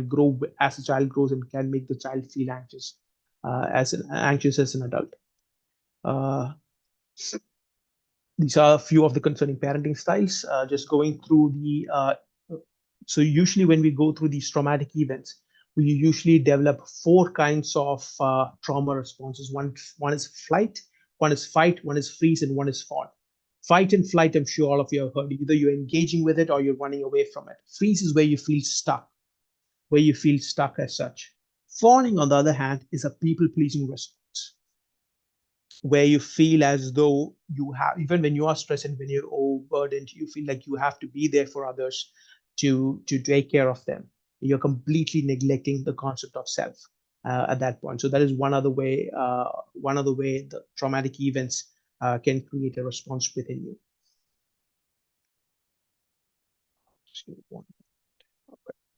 grow as the child grows and can make the child feel anxious as an adult. These are a few of the concerning parenting styles. Just going through so usually when we go through these traumatic events, we usually develop four kinds of trauma responses. One is flight, one is fight, one is freeze, and one is fawn. Fight and flight, I'm sure all of you have heard. Either you're engaging with it or you're running away from it. Freeze is where you feel stuck, as such. Fawning, on the other hand, is a people-pleasing response, where you feel as though you have, even when you are stressed and when you're overburdened, you feel like you have to be there for others to take care of them. You're completely neglecting the concept of self at that point. So that is one other way the traumatic events can create a response within you.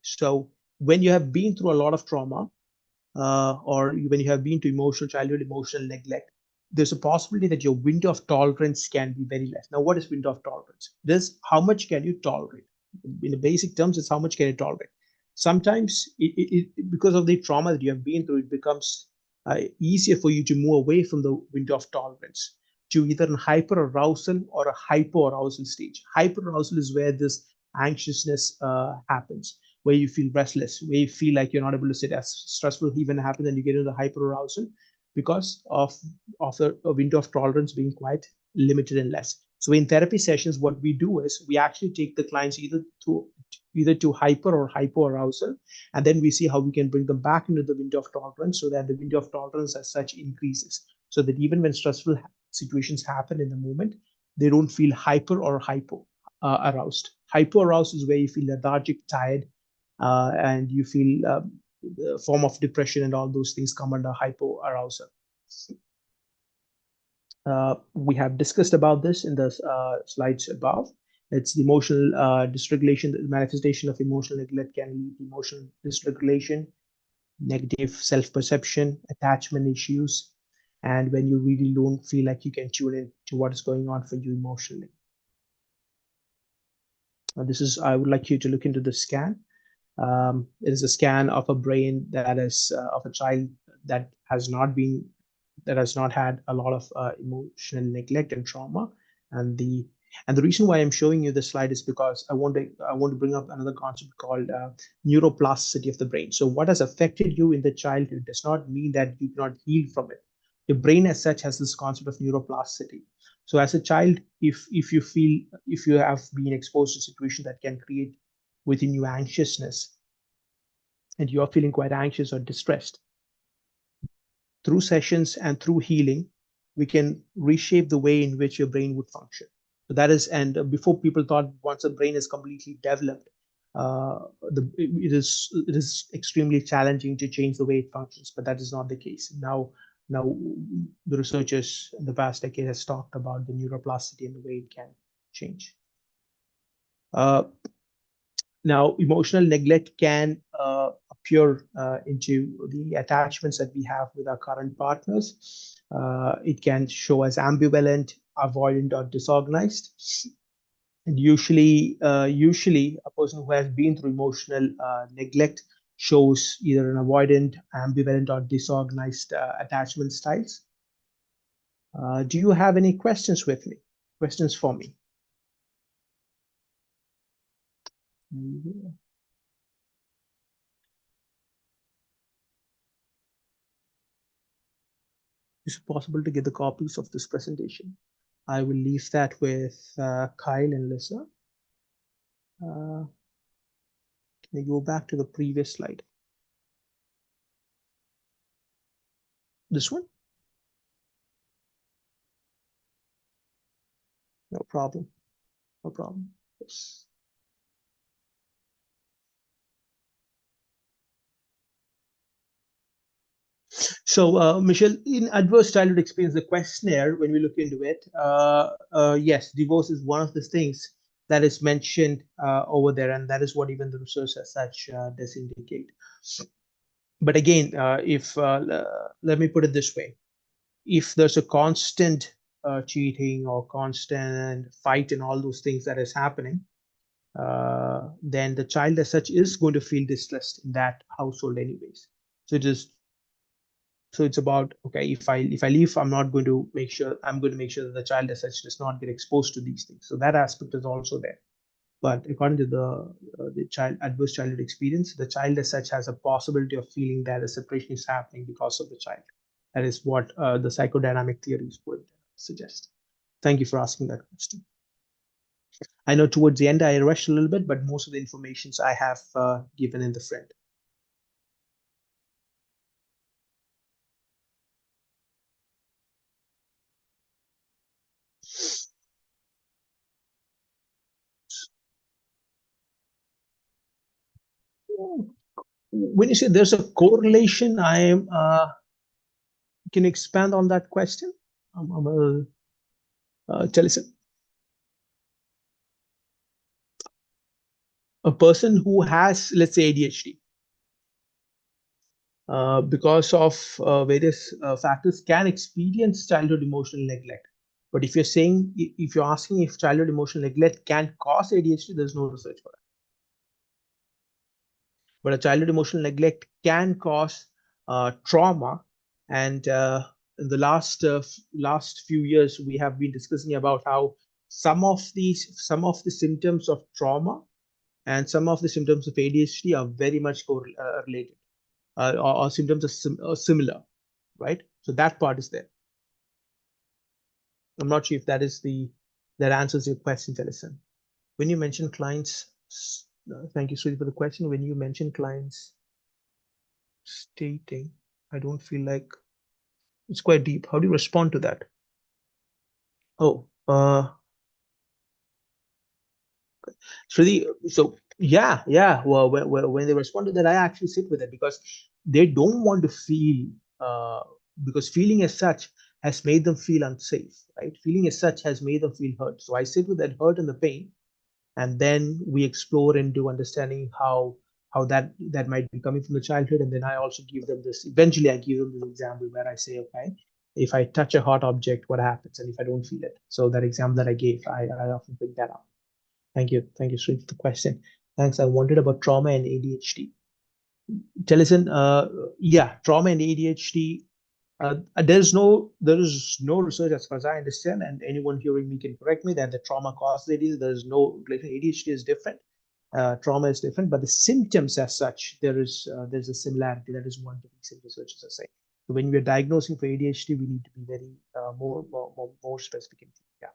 So when you have been through a lot of trauma, or when you have been to childhood emotional neglect, there's a possibility that your window of tolerance can be very less. Now, what is window of tolerance? This, how much can you tolerate? In the basic terms, it's how much can you tolerate. Sometimes, because of the trauma that you have been through, it becomes easier for you to move away from the window of tolerance to either a hyper arousal or a hypo arousal stage. Hyper arousal is where this anxiousness happens, where you feel restless, where you feel like you're not able to sit. As stressful even happens, and you get into the hyperarousal because of the window of tolerance being quite limited and less. So in therapy sessions, what we do is we actually take the clients either to hyper or hypoarousal, and then we see how we can bring them back into the window of tolerance, so that the window of tolerance as such increases, so that even when stressful situations happen in the moment, they don't feel hyper or hypo aroused. Hypo aroused is where you feel lethargic, tired, and you feel a form of depression, and all those things come under hypoarousal. We have discussed about this in the slides above. It's the emotional dysregulation. The manifestation of emotional neglect can lead to emotional dysregulation, negative self-perception, attachment issues, and when you really don't feel like you can tune in to what is going on for you emotionally. I would like you to look into the scan. It is a scan of a brain that is of a child that has not had a lot of emotional neglect and trauma. And the reason why I'm showing you this slide is because I want to bring up another concept called neuroplasticity of the brain. So what has affected you in the childhood does not mean that you cannot heal from it. The brain as such has this concept of neuroplasticity. So as a child, if you have been exposed to a situation that can create within you anxiousness, and you are feeling quite anxious or distressed, through sessions and through healing, we can reshape the way in which your brain would function. So that is, and before people thought once a brain is completely developed, it is extremely challenging to change the way it functions, but that is not the case. Now the researchers in the past decade has talked about the neuroplasticity and the way it can change. Now, emotional neglect can appear into the attachments that we have with our current partners. It can show as ambivalent, avoidant, or disorganized. And usually, a person who has been through emotional neglect shows either an avoidant, ambivalent, or disorganized attachment styles. Do you have any questions for me? Is it possible to get the copies of this presentation? I will leave that with Kyle and Lisa. Can I go back to the previous slide? This one? No problem. No problem. Yes. So, Michelle, in adverse childhood experience, the questionnaire, when we look into it, yes, divorce is one of the things that is mentioned over there, and that is what even the research as such does indicate. But again, if let me put it this way, if there's a constant cheating or constant fight and all those things that is happening, then the child as such is going to feel distressed in that household anyways. So it's about, okay, if I leave, I'm going to make sure that the child as such does not get exposed to these things. So that aspect is also there. But according to the child adverse childhood experience, the child as such has a possibility of feeling that a separation is happening because of the child. That is what the psychodynamic theories would suggest. Thank you for asking that question. I know towards the end I rushed a little bit, but most of the informations I have given in the friend. When you say there's a correlation, I am can you expand on that question? Tell us. A person who has, let's say, ADHD, because of various factors, can experience childhood emotional neglect. But if you're asking if childhood emotional neglect can cause ADHD, there's no research for that. But a childhood emotional neglect can cause trauma. And in the last few years, we have been discussing about how some of the symptoms of trauma and some of the symptoms of ADHD are very much related, or symptoms are similar, right? So that part is there. I'm not sure if that answers your question, Jellison. When you mention clients, thank you, Sri, for the question. When you mention clients stating, I don't feel like it's quite deep. How do you respond to that? Oh, so yeah. Well, when they respond to that, I actually sit with it because they don't want to feel, because feeling as such has made them feel unsafe, right? Feeling as such has made them feel hurt. So I sit with that hurt and the pain, and then we explore into understanding how that might be coming from the childhood. And then I also give them this. Eventually, I give them this example where I say, okay, if I touch a hot object, what happens? And if I don't feel it, so that example that I gave, I often bring that up. Thank you, Sri, for the question. Thanks. I wondered about trauma and ADHD. Listen, yeah, trauma and ADHD. There is no research as far as I understand, and anyone hearing me can correct me that the trauma causes ADHD. There is no relation. ADHD is different. Trauma is different, but the symptoms as such, there's a similarity. That is one of the recent researchers are saying. So when we are diagnosing for ADHD, we need to be very more specific. Yeah.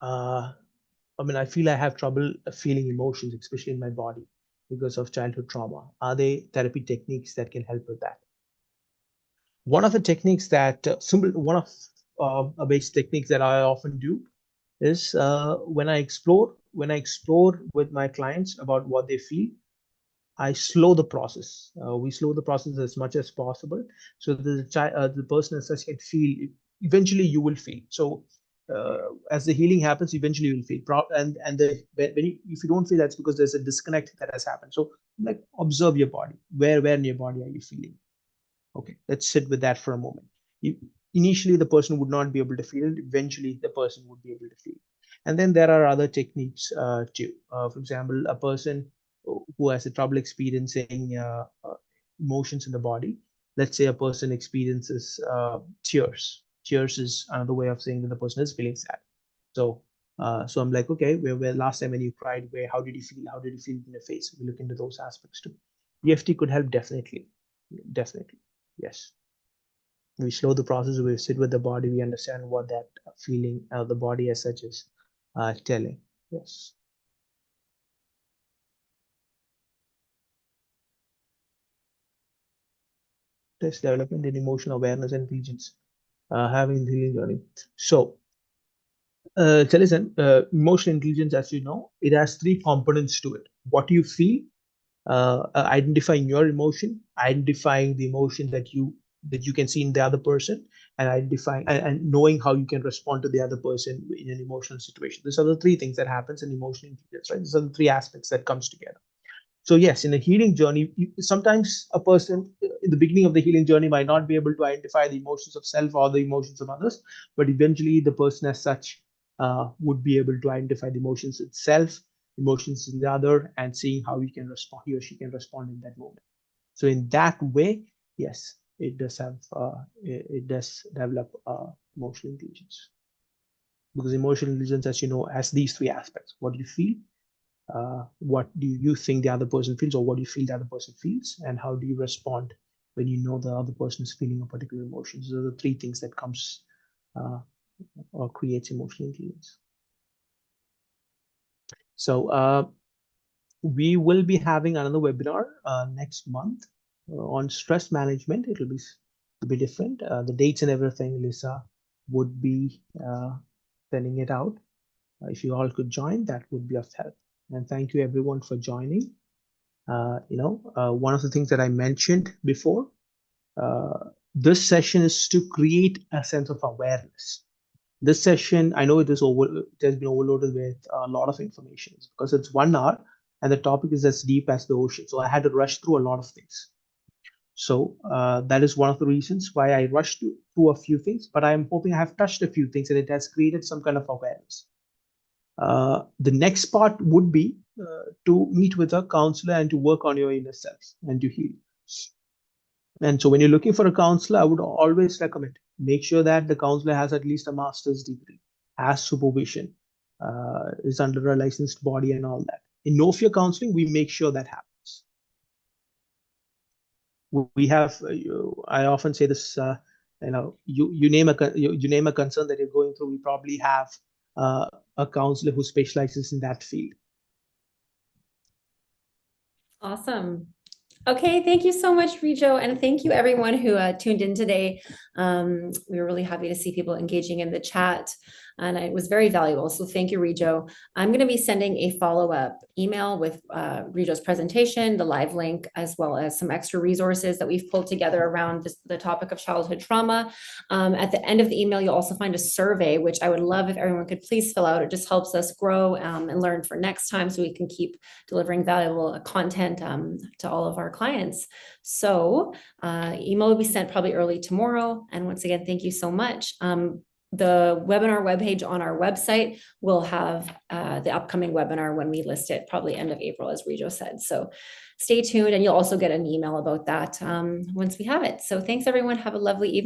I mean, I feel I have trouble feeling emotions, especially in my body, because of childhood trauma. Are there therapy techniques that can help with that? One of the techniques that one of a basic techniques that I often do is when I explore with my clients about what they feel, I slow the process. We slow the process as much as possible, so the person as such can feel. Eventually, you will feel. So, as the healing happens, eventually you will feel. If you don't feel, that's because there's a disconnect that has happened. So, like, observe your body. Where in your body are you feeling? Okay, let's sit with that for a moment. Initially, the person would not be able to feel it. Eventually, the person would be able to feel it. And then there are other techniques too. For example, a person who has a trouble experiencing emotions in the body. Let's say a person experiences tears. Tears is another way of saying that the person is feeling sad. So I'm like, okay, where last time when you cried, how did you feel? How did you feel in the face? We look into those aspects too. EFT could help definitely. Definitely. Yes. We slow the process, we sit with the body, we understand what that feeling, the body as such is telling. Yes. Test development in emotional awareness and intelligence, having healing learning. So, listen, emotional intelligence, as you know, it has three components to it. What you feel, identifying your emotion, identifying the emotion that you can see in the other person, and identifying and knowing how you can respond to the other person in an emotional situation. These are the three things that happens in emotional intelligence, right? These are the three aspects that comes together. So yes, in a healing journey, sometimes a person in the beginning of the healing journey might not be able to identify the emotions of self or the emotions of others, but eventually the person as such would be able to identify the emotions itself, emotions in the other, and seeing how he or she can respond in that moment. So in that way, yes, it does have it does develop emotional intelligence, because emotional intelligence, as you know, has these three aspects: what you feel, what do you think the other person feels, or what do you feel the other person feels, and how do you respond when you know the other person is feeling a particular emotion. Those are the three things that comes or creates emotional intelligence. So we will be having another webinar next month on stress management. It'll be different. The dates and everything, Lisa would be sending it out. If you all could join, that would be of help. And thank you everyone for joining. One of the things that I mentioned before, this session is to create a sense of awareness. This session, I know it has been overloaded with a lot of information because it's 1 hour and the topic is as deep as the ocean. So I had to rush through a lot of things. So that is one of the reasons why I rushed through a few things, but I'm hoping I have touched a few things and it has created some kind of awareness. The next part would be to meet with a counselor and to work on your inner self and to heal. And so when you're looking for a counselor, I would always recommend make sure that the counselor has at least a master's degree, has supervision, is under a licensed body and all that. In No Fear Counseling, we make sure that happens. We have, I often say this, you name a concern that you're going through, we probably have a counselor who specializes in that field. Awesome. Okay, thank you so much, Rijo, and thank you everyone who tuned in today. We were really happy to see people engaging in the chat, and it was very valuable. So thank you, Rijo. I'm going to be sending a follow-up email with Rijo's presentation, the live link, as well as some extra resources that we've pulled together around the topic of childhood trauma. At the end of the email, you'll also find a survey, which I would love if everyone could please fill out. It just helps us grow and learn for next time so we can keep delivering valuable content to all of our clients. So email will be sent probably early tomorrow. And once again, thank you so much. The webinar webpage on our website will have the upcoming webinar when we list it, probably end of April, as Rijo said. So stay tuned, and you'll also get an email about that once we have it. So thanks everyone. Have a lovely evening.